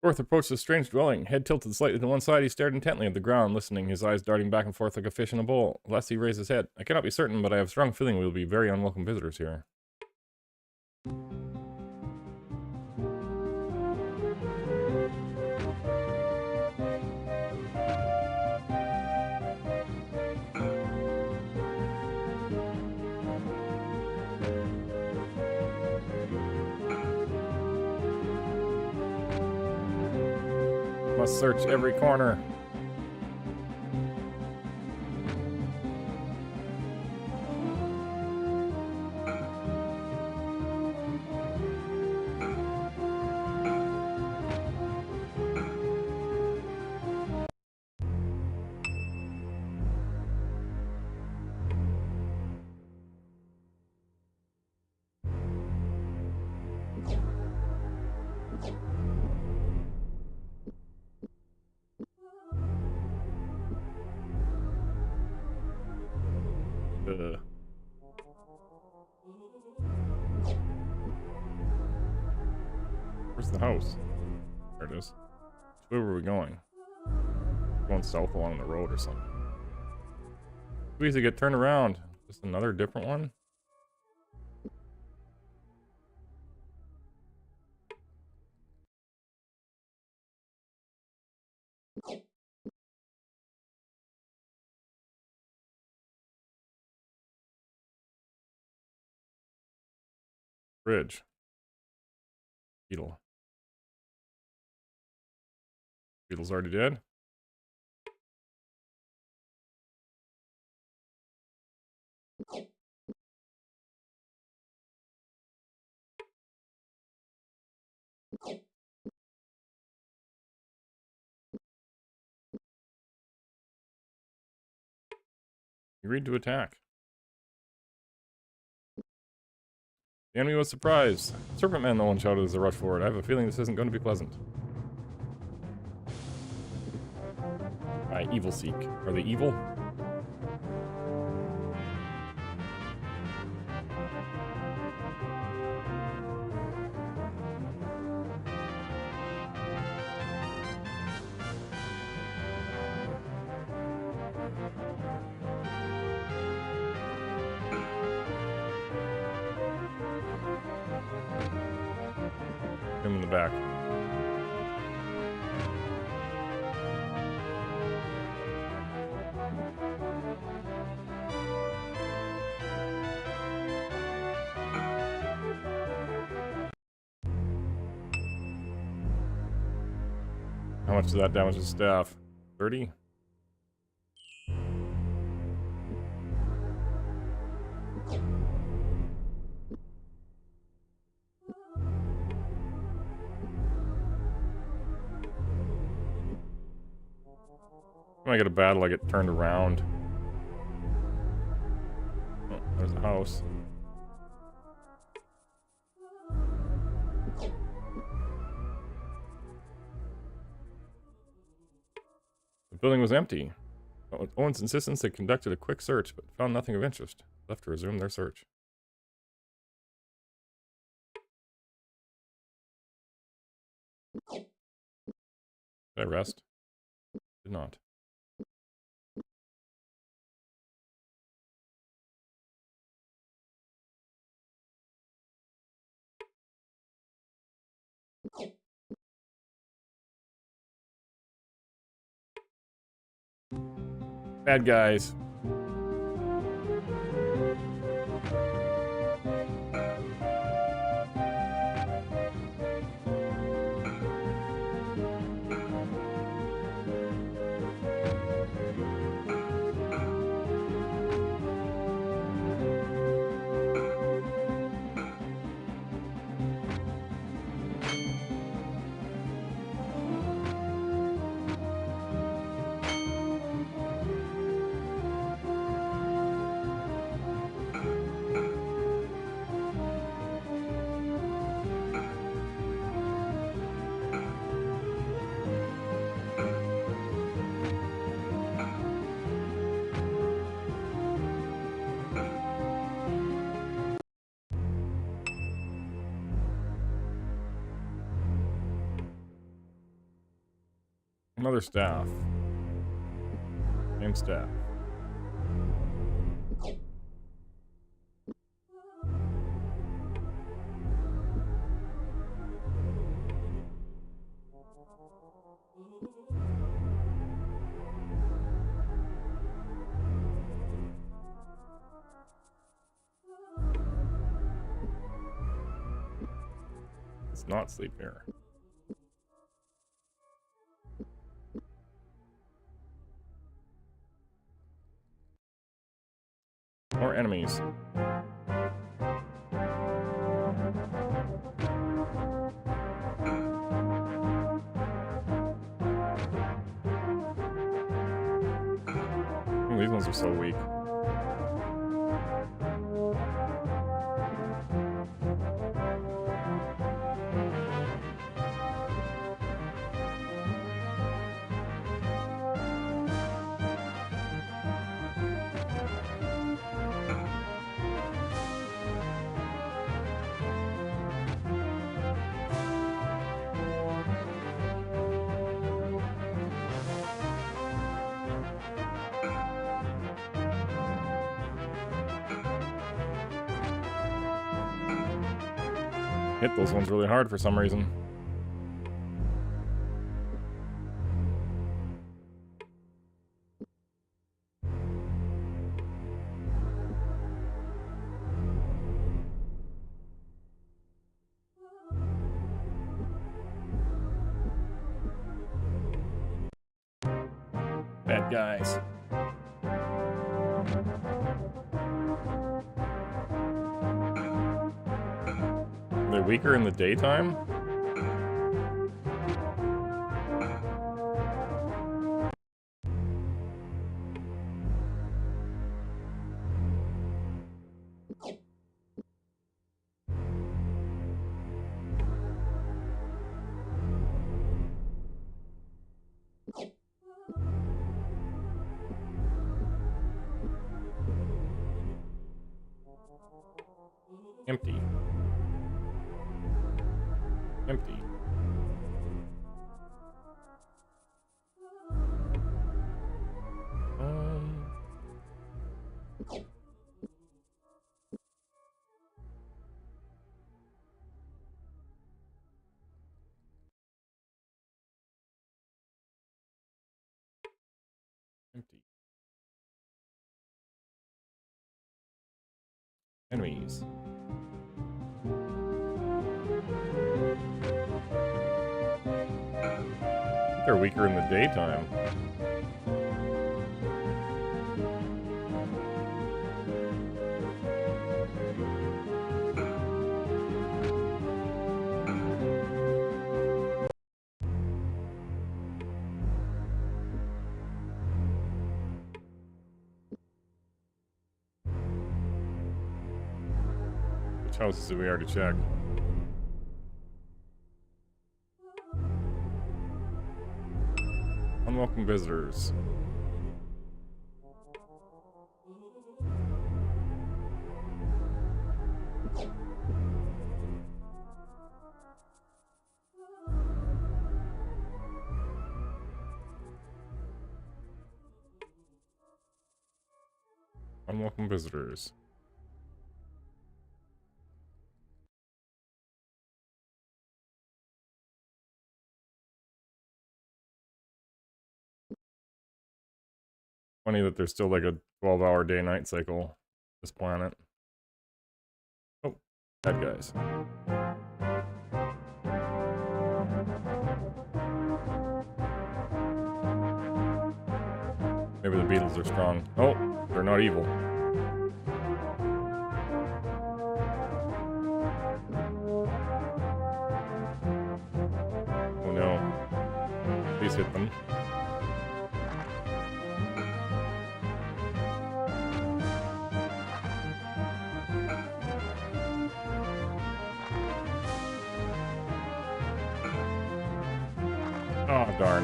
Forth approached the strange dwelling. Head tilted slightly to one side, he stared intently at the ground, listening, his eyes darting back and forth like a fish in a bowl. Lest he raised his head. I cannot be certain, but I have a strong feeling we will be very unwelcome visitors here. Must search every corner. Where's the house? There it is. Where were we going? Going south along the road or something. Too easy to get turned around. Just another different one? Bridge. Beetle. Beetle's already dead? You read to attack. The enemy was surprised. Serpent Man, no one shouted as they rushed forward. I have a feeling this isn't going to be pleasant. Evil Seek. Are they evil? Him in the back. How much does that damage his staff? 30? When I get a battle, I get turned around. Oh, there's a house. The building was empty. At Owen's insistence, they conducted a quick search, but found nothing of interest. Left to resume their search. Did I rest? Did not. Bad guys. Another staff. Same staff. Let's not sleep here. More enemies. Oh, these ones are so weak. Hit those ones really hard for some reason. Bad guys. They're weaker in the daytime? Empty. Empty. Empty. Enemies. They're weaker in the daytime. houses did we already check? Unwelcome visitors. Unwelcome visitors. Funny that there's still like a 12-hour day-night cycle on this planet. Oh, bad guys. Maybe the Beatles are strong. Oh, they're not evil. Oh no. Please hit them. Oh, darn.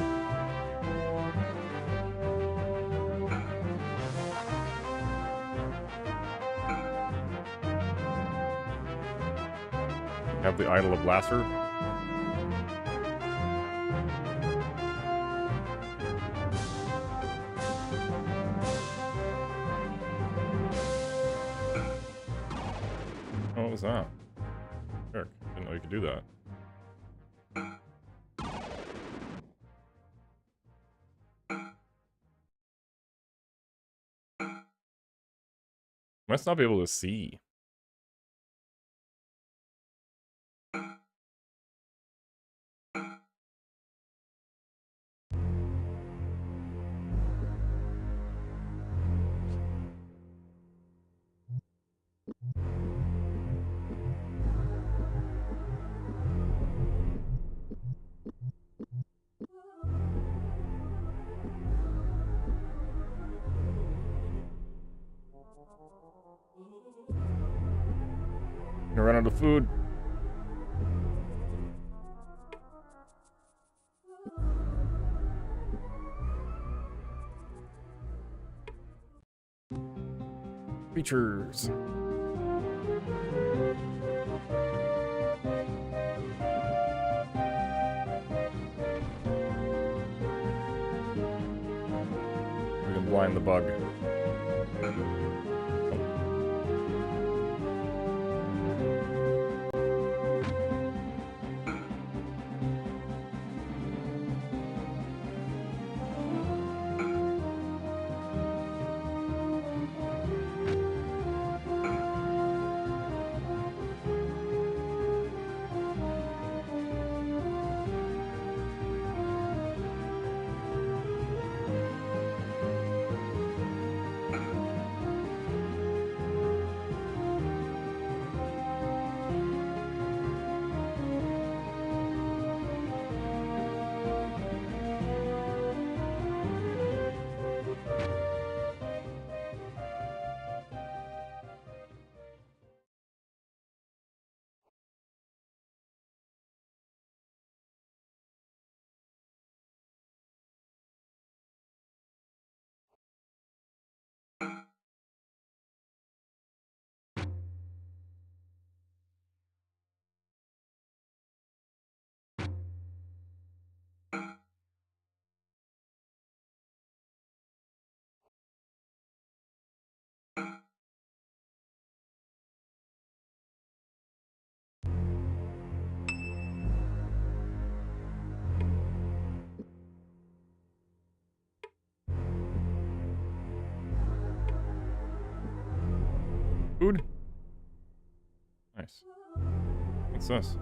Have the Idol of Lasser. Oh, what was that? Eric, didn't know you could do that. Must not be able to see. Gonna run out of food. Creatures. We can blind the bug. Food? Nice. What's this?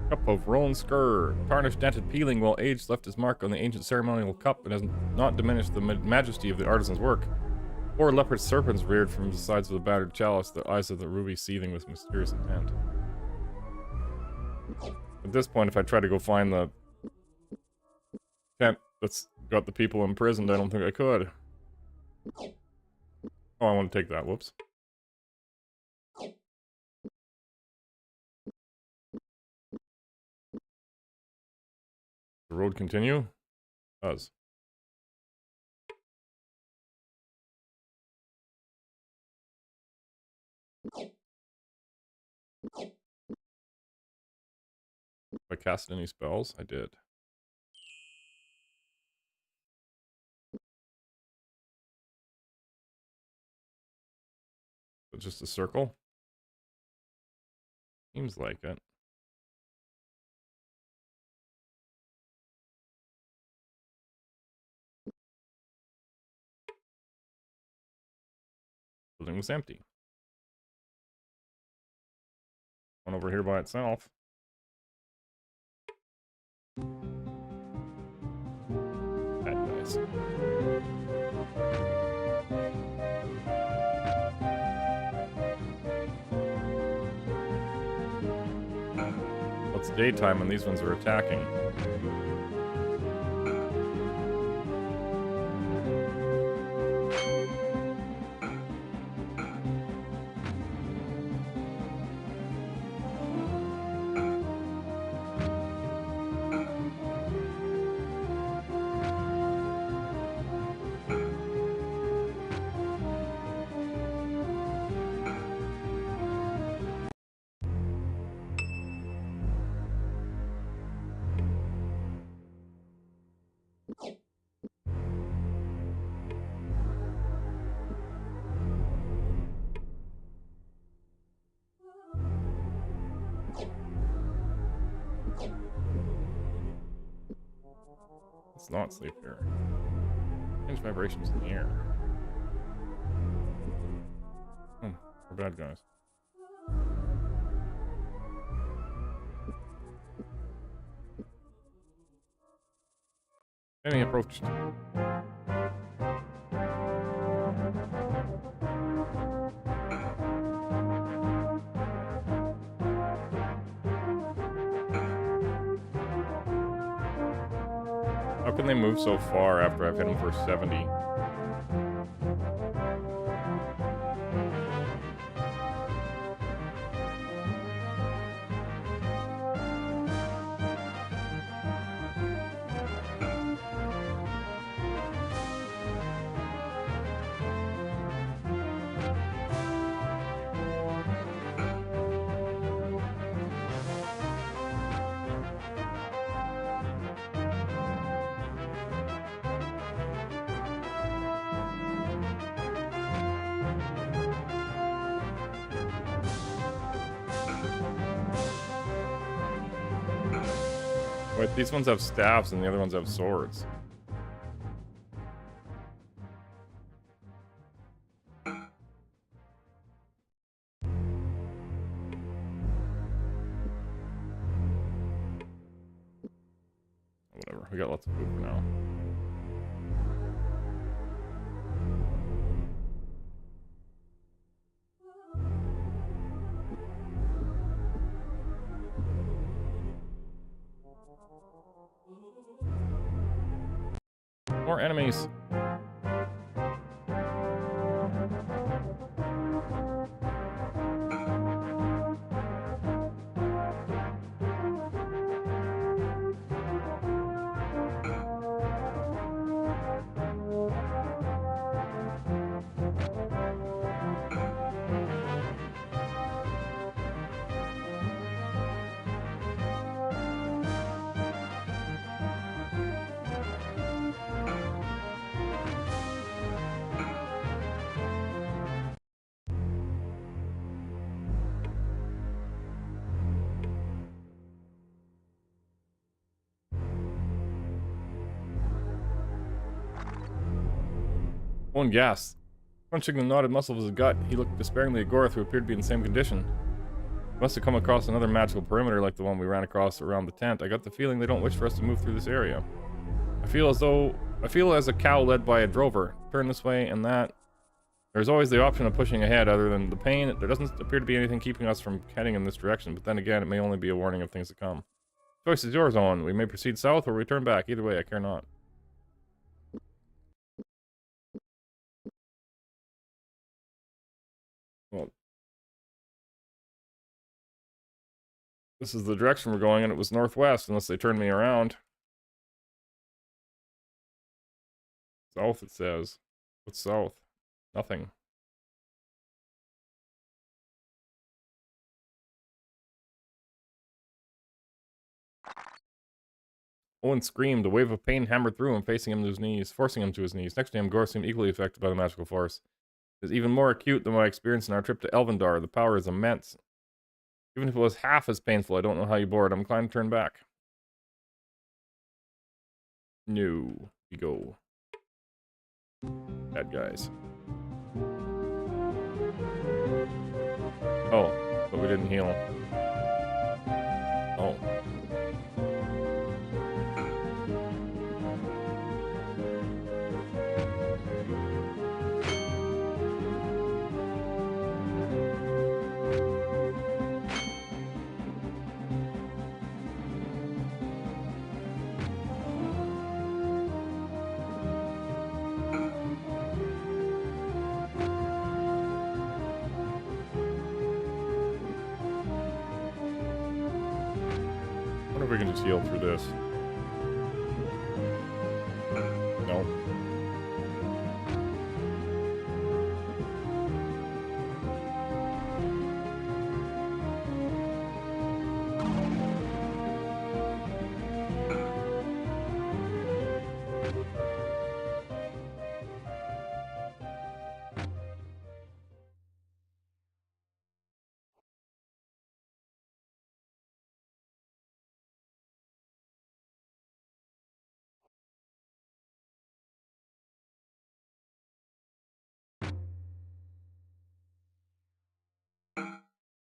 Cup of Roland Skur. Tarnished, dented, peeling, while age left his mark on the ancient ceremonial cup and has not diminished the majesty of the artisan's work. 4 leopard serpents reared from the sides of the battered chalice, the eyes of the ruby seething with mysterious intent. At this point, if I try to go find the tent that's got the people imprisoned, I don't think I could. Oh, I want to take that. Whoops. The road continue? It does. If I cast any spells? I did. So just a circle? Seems like it. Building was empty. One over here by itself. Bad guys. Well, it's daytime and these ones are attacking. Let's not sleep here. Change vibrations in the air. We're bad guys. Enemy approached. How can they move so far after I've hit them for 70? Wait, these ones have staffs and the other ones have swords. Whatever, we got lots of food for now. More enemies. One gas. Crunching the knotted muscle of his gut, he looked despairingly at Gorth, who appeared to be in the same condition. He must have come across another magical perimeter like the one we ran across around the tent. I got the feeling they don't wish for us to move through this area. I feel as a cow led by a drover. Turn this way and that. There's always the option of pushing ahead. Other than the pain, there doesn't appear to be anything keeping us from heading in this direction, but then again, it may only be a warning of things to come. Choice is yours, Owen. We may proceed south or return back. Either way, I care not. Well, this is the direction we're going, and it was northwest, unless they turned me around. South, it says. What's south? Nothing. Owen screamed. A wave of pain hammered through him, facing him to his knees, forcing him to his knees. Next to him, Gore seemed equally affected by the magical force. It is even more acute than what I experienced in our trip to Elvendar. The power is immense. Even if it was half as painful, I don't know how you bore it. I'm inclined to turn back. No. We go. Bad guys. Oh, but we didn't heal. Oh. We can just heal through this. No.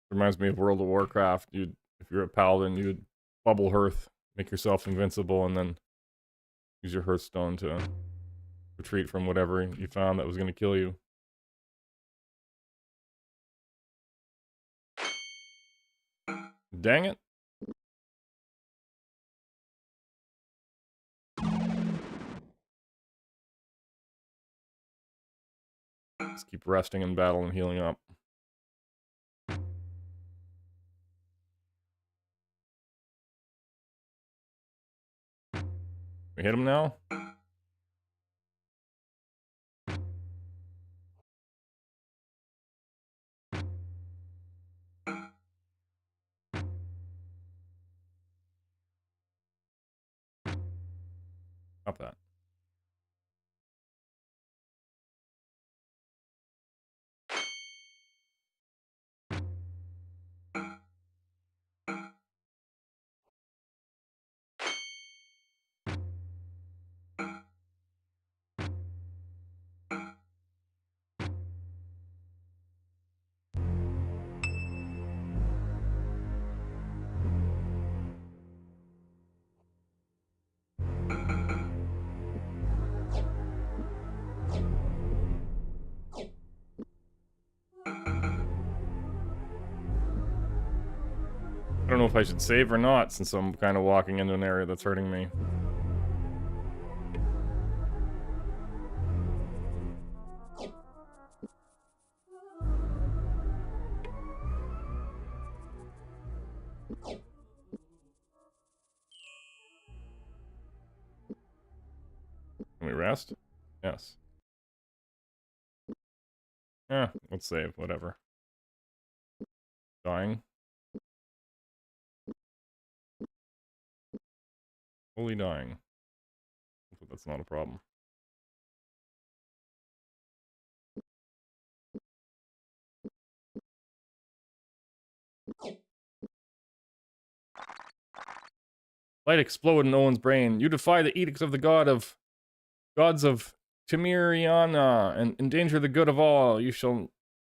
Reminds me of World of Warcraft. If you're a paladin, you'd bubble hearth, make yourself invincible, and then use your hearthstone to retreat from whatever you found that was going to kill you. Dang it. Just keep resting in battle and healing up. We hit him now? Stop that. I don't know if I should save or not, since I'm kind of walking into an area that's hurting me. Can we rest? Yes. Yeah, let's save, whatever. Dying. Fully dying. Hopefully that's not a problem. Light exploded in Owen's brain. You defy the edicts of the gods of Timiriana and endanger the good of all. You shall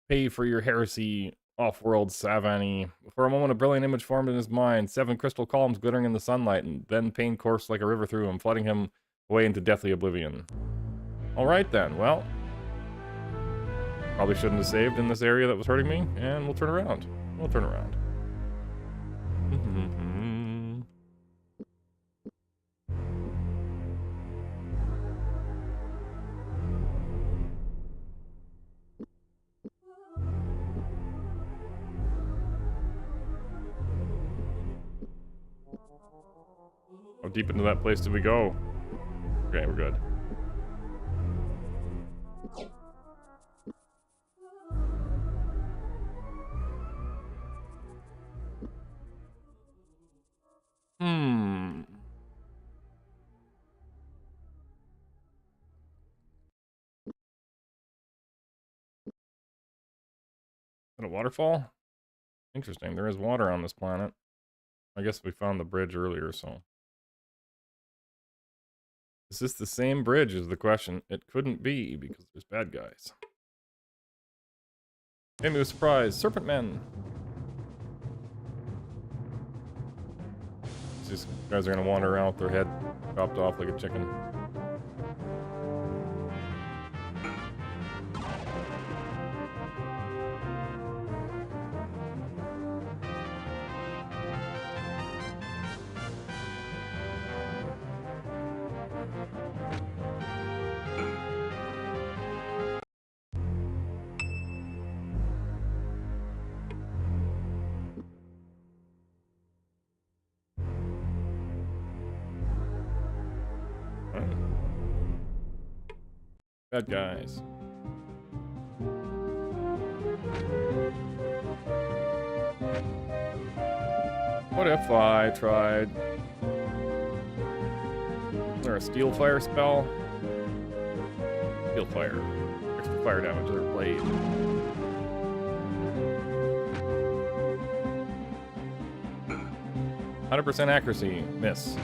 pay for your heresy, off-world Savani. For a moment, a brilliant image formed in his mind. 7 crystal columns glittering in the sunlight, and then pain coursed like a river through him, flooding him away into deathly oblivion. Alright then, well. Probably shouldn't have saved in this area that was hurting me, and we'll turn around. We'll turn around. How deep into that place did we go? Okay, we're good. a waterfall? Interesting. There is water on this planet. I guess we found the bridge earlier, so. Is this the same bridge is the question. It couldn't be because there's bad guys. Made me a surprise. Serpent Men. These guys are gonna wander around with their head chopped off like a chicken. Bad guys. What if I tried? Is there a steel fire spell? Steel fire. Extra fire damage to their blade. %100% accuracy. Miss.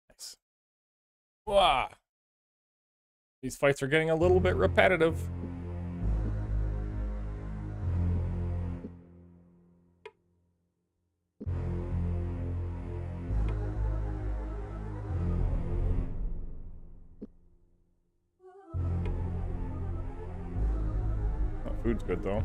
Nice. Wow. These fights are getting a little bit repetitive. Oh, food's good though.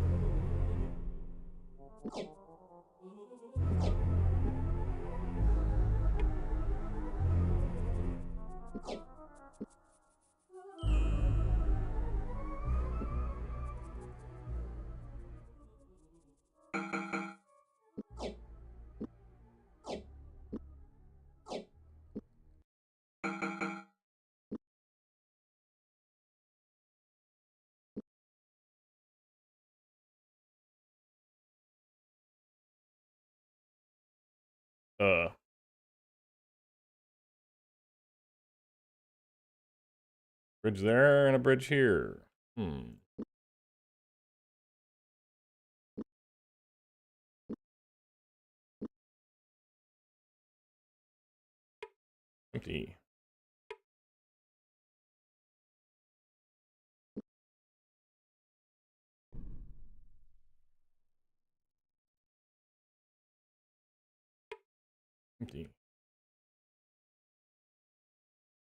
Bridge there and a bridge here. Empty. Empty.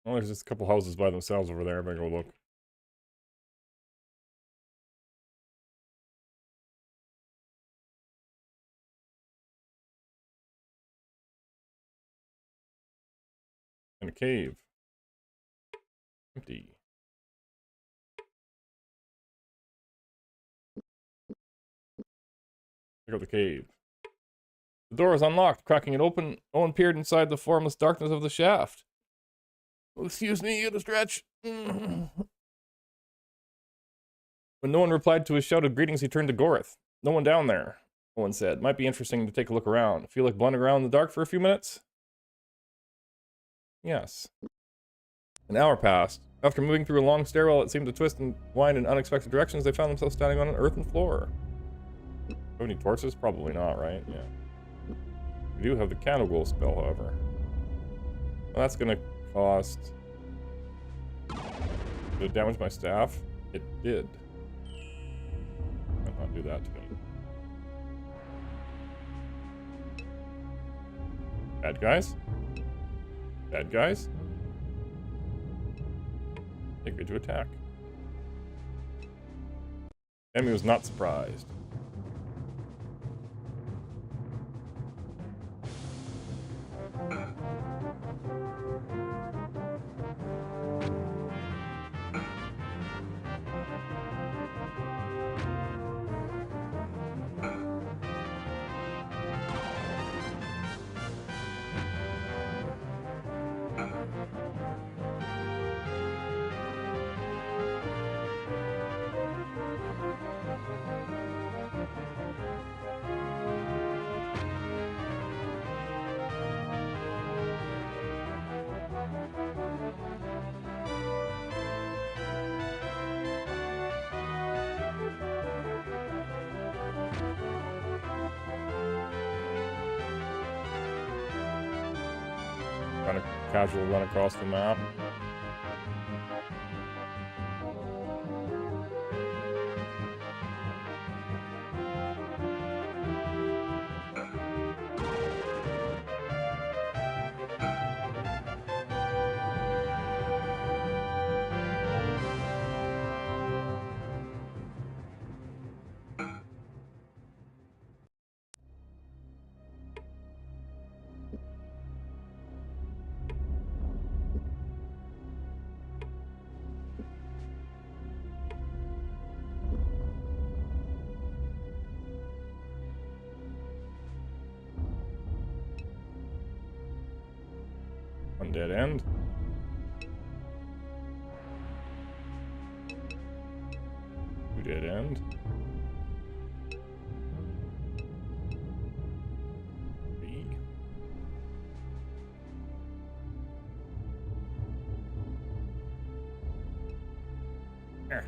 Well, there's just a couple houses by themselves over there. I better go look. And a cave. Empty. Check out the cave. The door is unlocked. Cracking it open, Owen peered inside the formless darkness of the shaft. Oh, excuse me, you gotta stretch. When no one replied to his shout of greetings, he turned to Gorith. No one down there, Owen said. Might be interesting to take a look around. Feel like blundering around in the dark for a few minutes? Yes. An hour passed. After moving through a long stairwell that seemed to twist and wind in unexpected directions, they found themselves standing on an earthen floor. Do we have any torches? Probably not, right? Yeah. We do have the candle glow spell, however. Well, that's gonna cost... Did it damage my staff? It did. Might not do that to me. Bad guys? Bad guys. They good to attack. Enemy was not surprised. Kind of casual run across the map. One dead end. Two dead end. Three. There.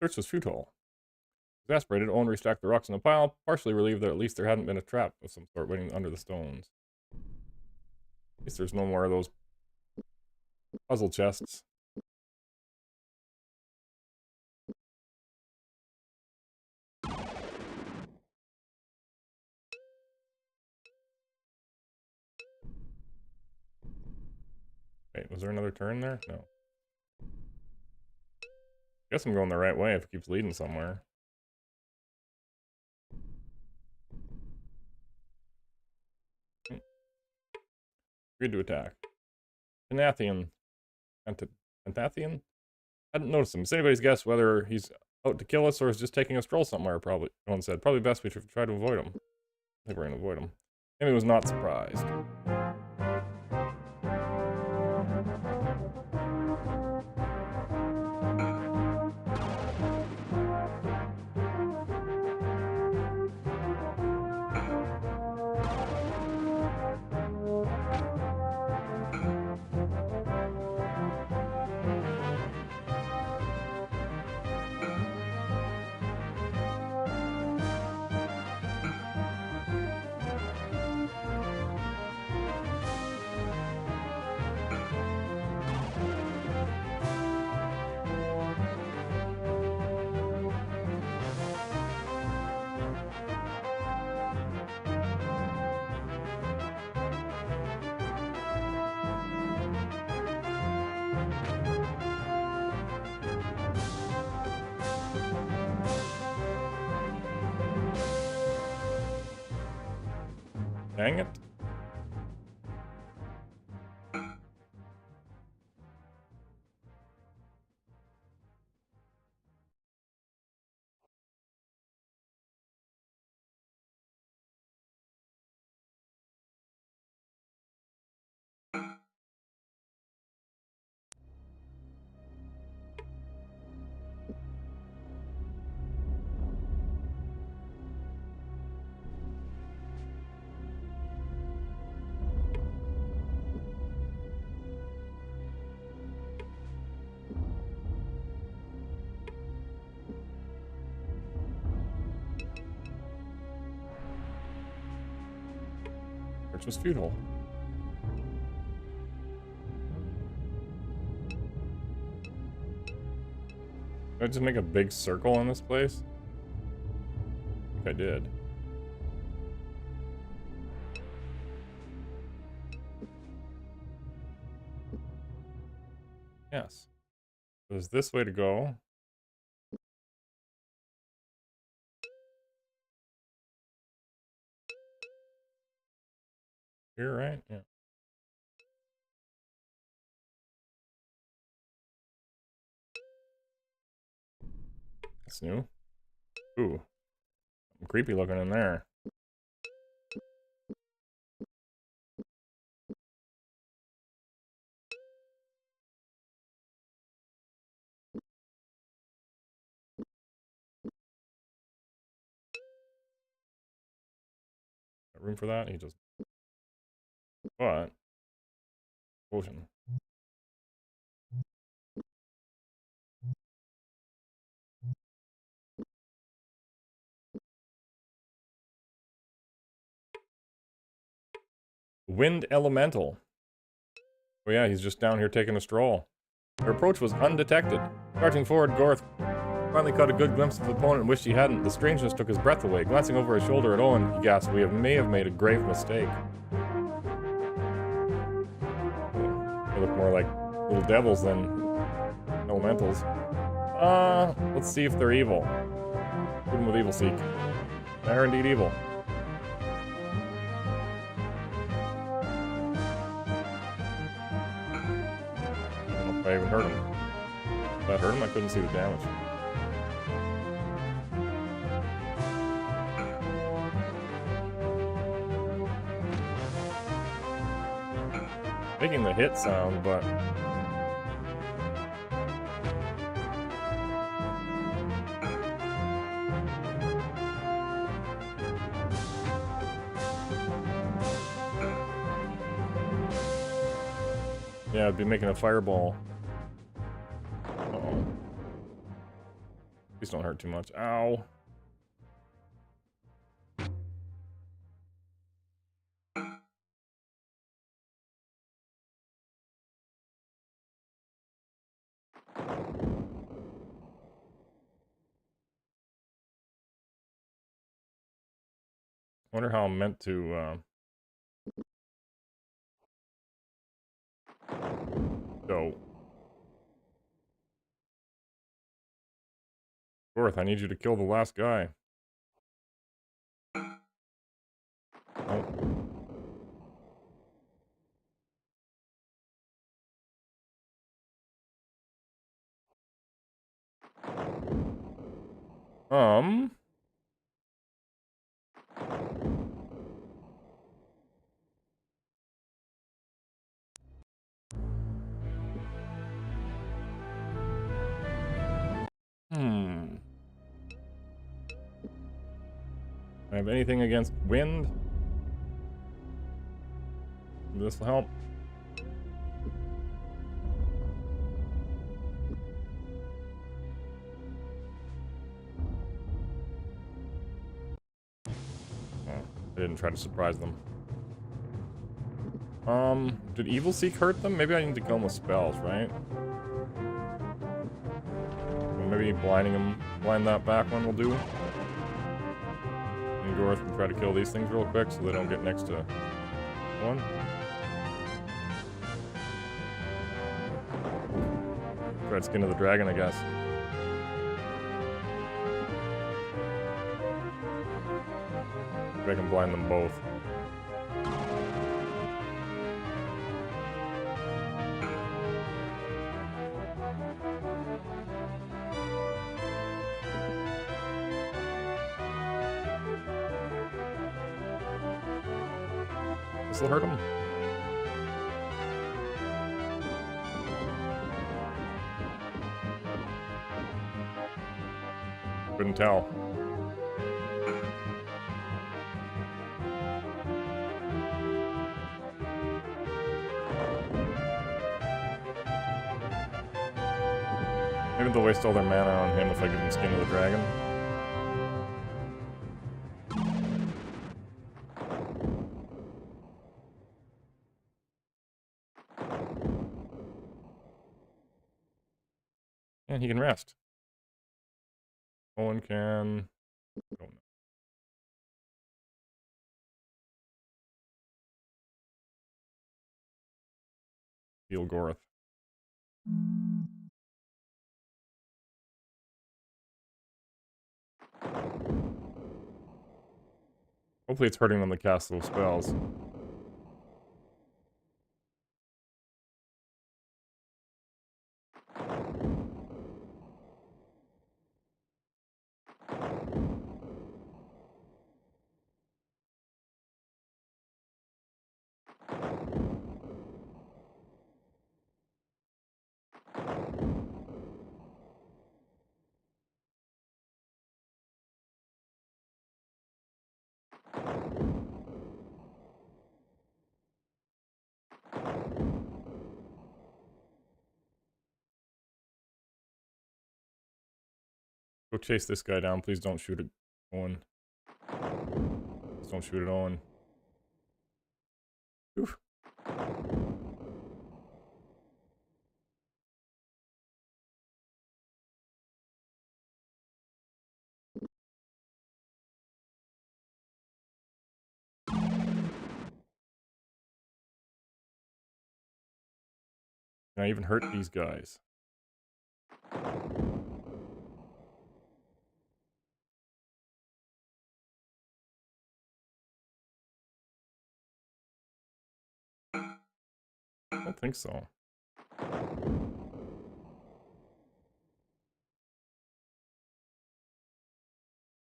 Search was futile. Exasperated, Owen restacked the rocks in the pile, partially relieved that at least there hadn't been a trap of some sort waiting under the stones. At least there's no more of those puzzle chests. Wait, was there another turn there? No. Guess I'm going the right way if it keeps leading somewhere. Agreed to attack. Anathian. Anathian? Hadn't noticed him. It's anybody's guess whether he's out to kill us or is just taking a stroll somewhere, probably. No one said. Probably best we should try to avoid him. I think we're going to avoid him. Enemy was not surprised. Dang it. which was futile. Did I just make a big circle in this place? I think I did. Yes. There's this way to go. Here, right? Yeah. That's new. Ooh. I'm creepy looking in there. Got room for that? He just... But... Potion. Wind Elemental. Oh yeah, he's just down here taking a stroll. Their approach was undetected. Charging forward, Gorth finally caught a good glimpse of the opponent and wished he hadn't. The strangeness took his breath away. Glancing over his shoulder at Owen, he gasped, "We may have made a grave mistake." They look more like little devils than elementals. Let's see if they're evil. Shoot them with Evil Seek. They're indeed evil. I even hurt him. If I hurt him, I couldn't see the damage. Making the hit sound, but... yeah, I'd be making a fireball. Uh-oh. Please don't hurt too much. Ow. Wonder how I'm meant to, go. Gorth, I need you to kill the last guy. Oh. I have anything against wind? This will help. Oh, I didn't try to surprise them. Did Evil Seek hurt them? Maybe I need to kill them with spells, right? Maybe blinding them, blind that back one will do. And Gorth can try to kill these things real quick so they don't get next to one. Red skin of the dragon, I guess. Maybe I can blind them both. This'll hurt him. Couldn't tell. Maybe they'll waste all their mana on him if I give them Skin of the Dragon. And he can rest. Owen can... Oh, no. Heal Gorth. Hopefully it's hurting them to cast those spells. Go chase this guy down. Please don't shoot at Owen. Please don't shoot at Owen. Oof. Can I even hurt these guys? I don't think so.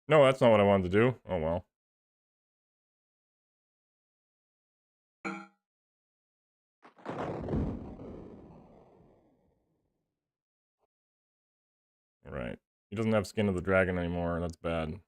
No, that's not what I wanted to do. Oh well. Alright. He doesn't have Skin of the Dragon anymore. That's bad.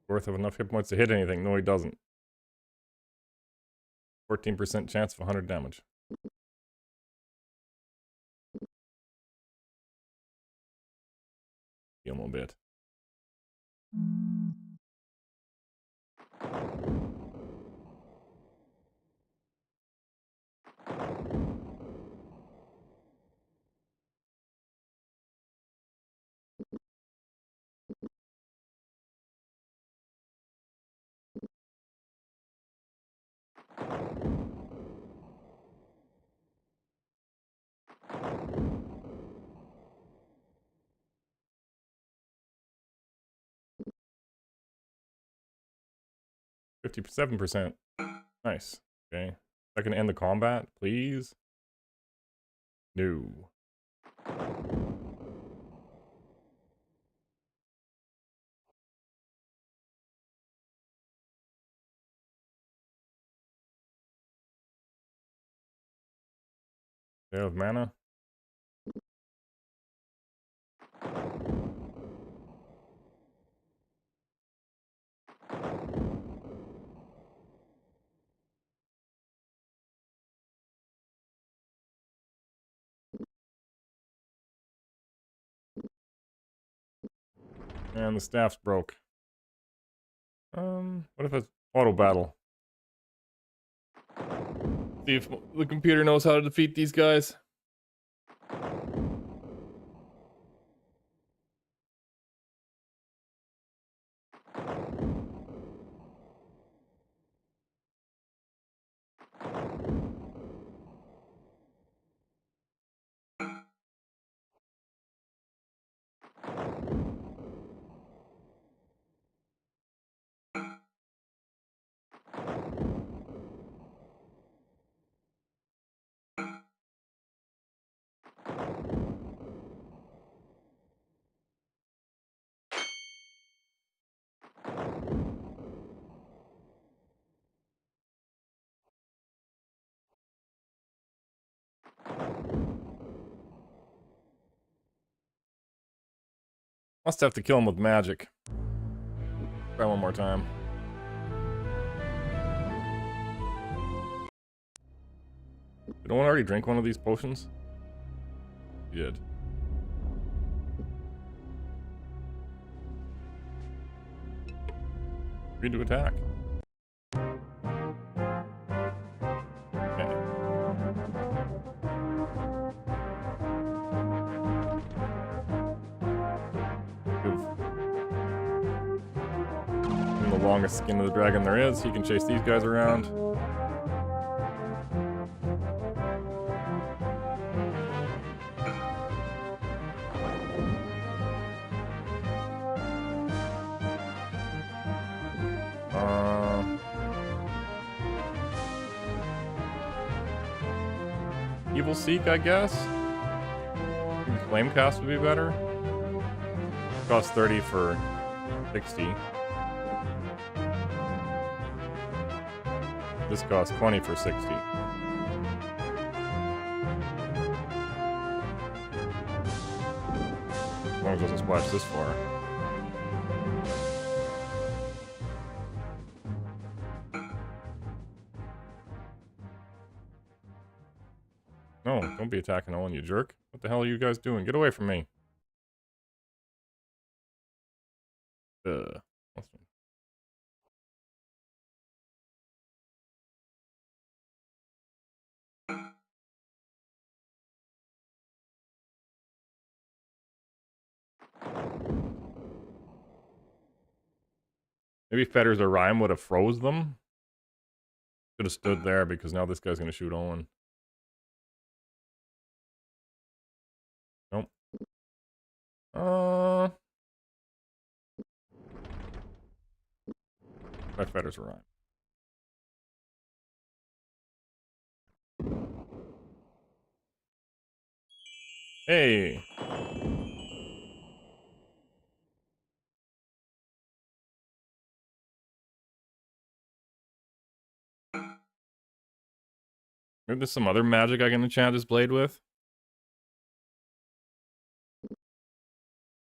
Worth of enough hit points to hit anything. No, he doesn't. 14% chance of 100 damage. Heal him a bit. $57%. Nice. Okay. I can end the combat, please? No. They have mana? And the staff's broke. What if it's auto battle? See if the computer knows how to defeat these guys. Must have to kill him with magic. Try one more time. Did no one already drink one of these potions? He did. Agree to attack. Okay. And the longest skin of the dragon there is, he can chase these guys around. Evil Seek, I guess. Flame Cast would be better. Cost 30 for 60. This costs 20 for 60. As long as it doesn't splash this far. No, don't be attacking Owen, you jerk. What the hell are you guys doing? Get away from me. Maybe Fetters or Rhyme would have froze them. Should have stood there because now this guy's gonna shoot Owen. Nope. Try Fetters or Rhyme. Hey! Maybe there's some other magic I can enchant this blade with.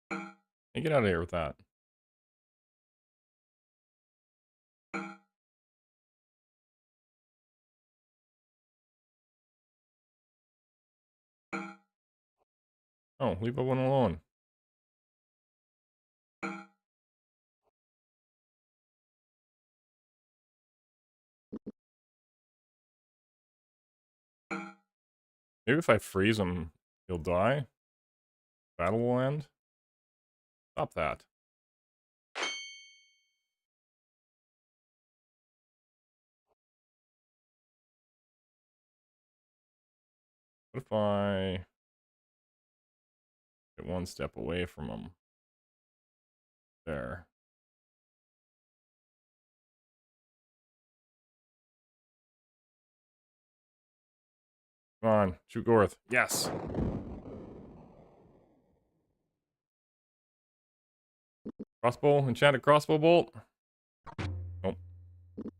Hey, get out of here with that. Oh, leave that one alone. Maybe if I freeze him, he'll die. Battle will end. Stop that. What if I get one step away from him? There. Come on, shoot Gorth. Yes! Crossbow, enchanted crossbow bolt. Nope.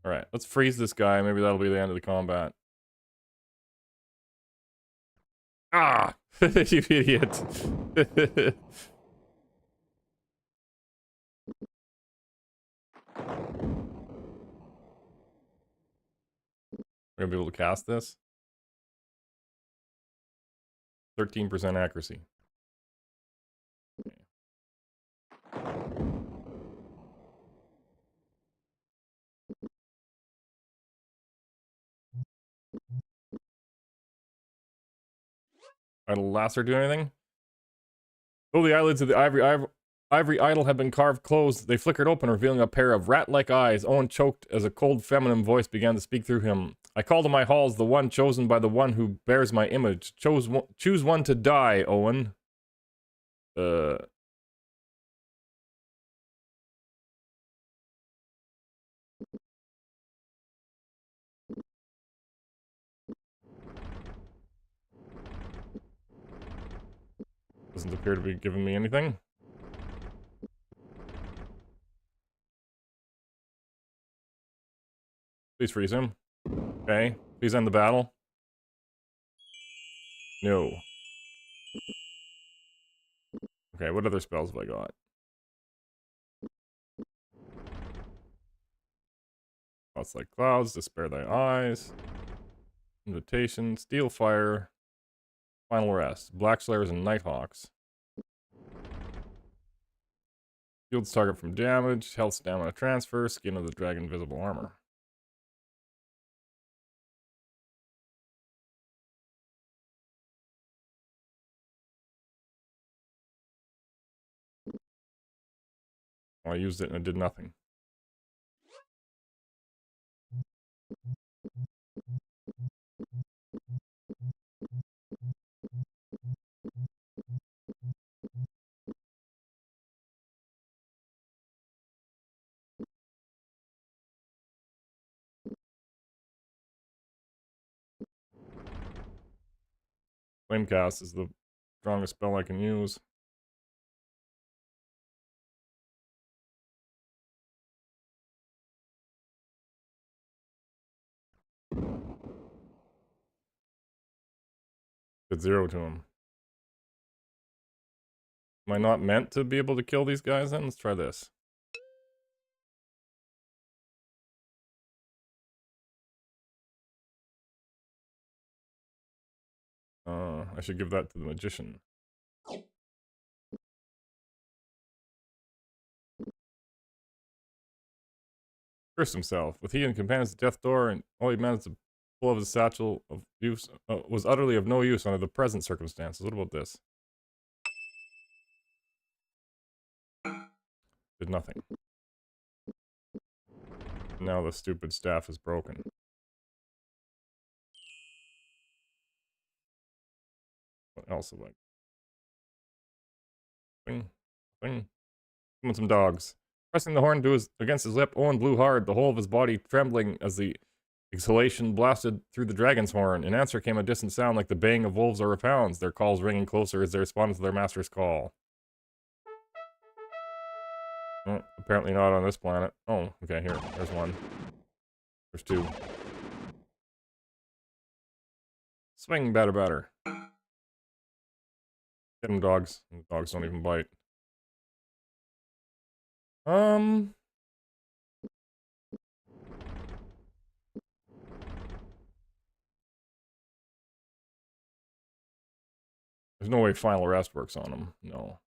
Alright, let's freeze this guy. Maybe that'll be the end of the combat. Ah! You idiot. We're gonna be able to cast this. 13% accuracy. Idol Lacer do anything? Though the eyelids of the ivory idol had been carved closed, they flickered open, revealing a pair of rat-like eyes. Owen choked as a cold feminine voice began to speak through him. I call to my halls the one chosen by the one who bears my image. Choose one to die, Owen. Doesn't appear to be giving me anything. Please freeze him. Okay. Please end the battle. No. Okay, what other spells have I got? Thoughts like clouds, despair thy eyes. Invitation, steel fire. Final rest. Black slayers and nighthawks. Shields target from damage. Health stamina transfer. Skin of the dragon visible armor. I used it and it did nothing. Flamecast is the strongest spell I can use. Did 0 to him. Am I not meant to be able to kill these guys then? Let's try this. I should give that to the magician. Cursed himself. With he and companions at death door, and all he managed to pull of his satchel of use was utterly of no use under the present circumstances. What about this? Did nothing. Now the stupid staff is broken. What else have I? Thing. Summon some dogs. Pressing the horn against his lip, Owen blew hard, the whole of his body trembling as the exhalation blasted through the dragon's horn. In answer came a distant sound like the baying of wolves or of hounds, their calls ringing closer as they responded to their master's call. Oh, apparently not on this planet. Oh, okay, here. There's one. There's two. Swing, batter. Get them, dogs. The dogs don't even bite. There's no way final rest works on them. No.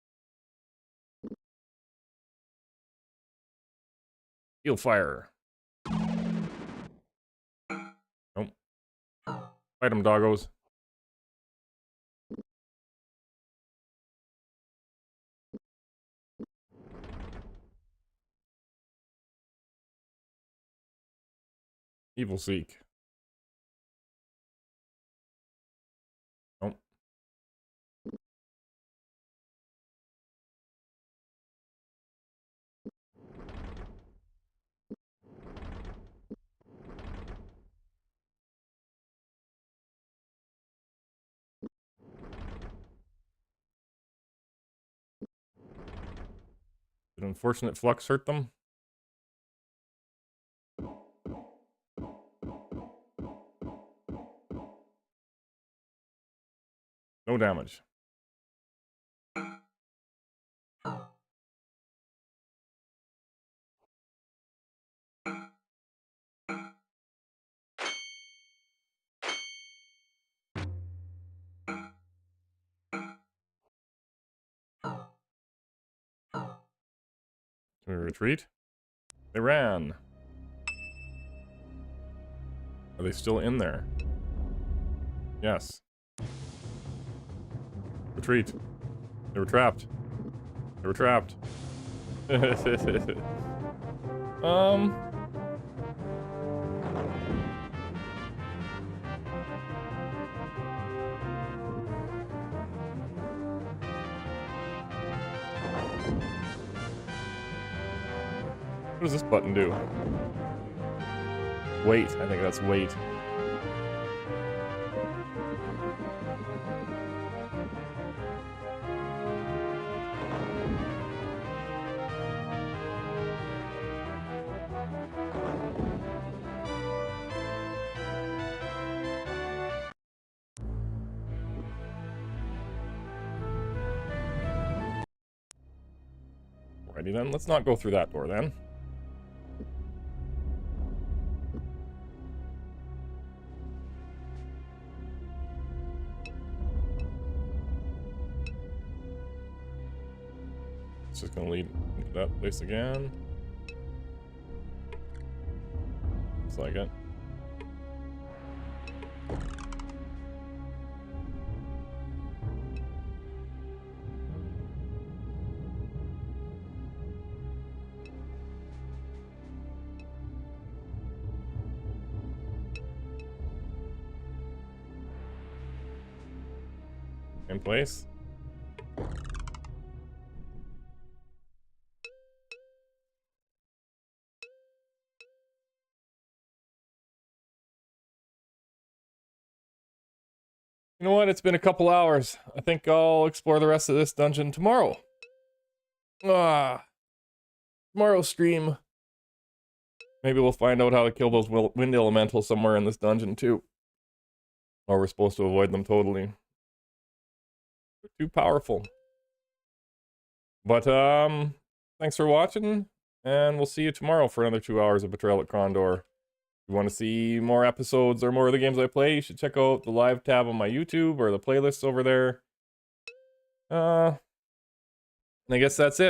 Steel fire. Nope. Fight them, doggos. Evil Seek. Nope. Did unfortunate flux hurt them? No damage. Can we retreat? They ran. Are they still in there? Yes. Retreat. They were trapped. They were trapped. What does this button do? Wait. I think that's wait. Alrighty then, let's not go through that door then. gonna lead to that place again. Looks like it. In place. You know what? It's been a couple hours. I think I'll explore the rest of this dungeon tomorrow. Tomorrow's stream. Maybe we'll find out how to kill those wind elementals somewhere in this dungeon too. Or we're supposed to avoid them totally. They're too powerful. But thanks for watching, and we'll see you tomorrow for another 2 hours of Betrayal at Krondor. If you want to see more episodes or more of the games I play, you should check out the live tab on my YouTube or the playlists over there. And I guess that's it.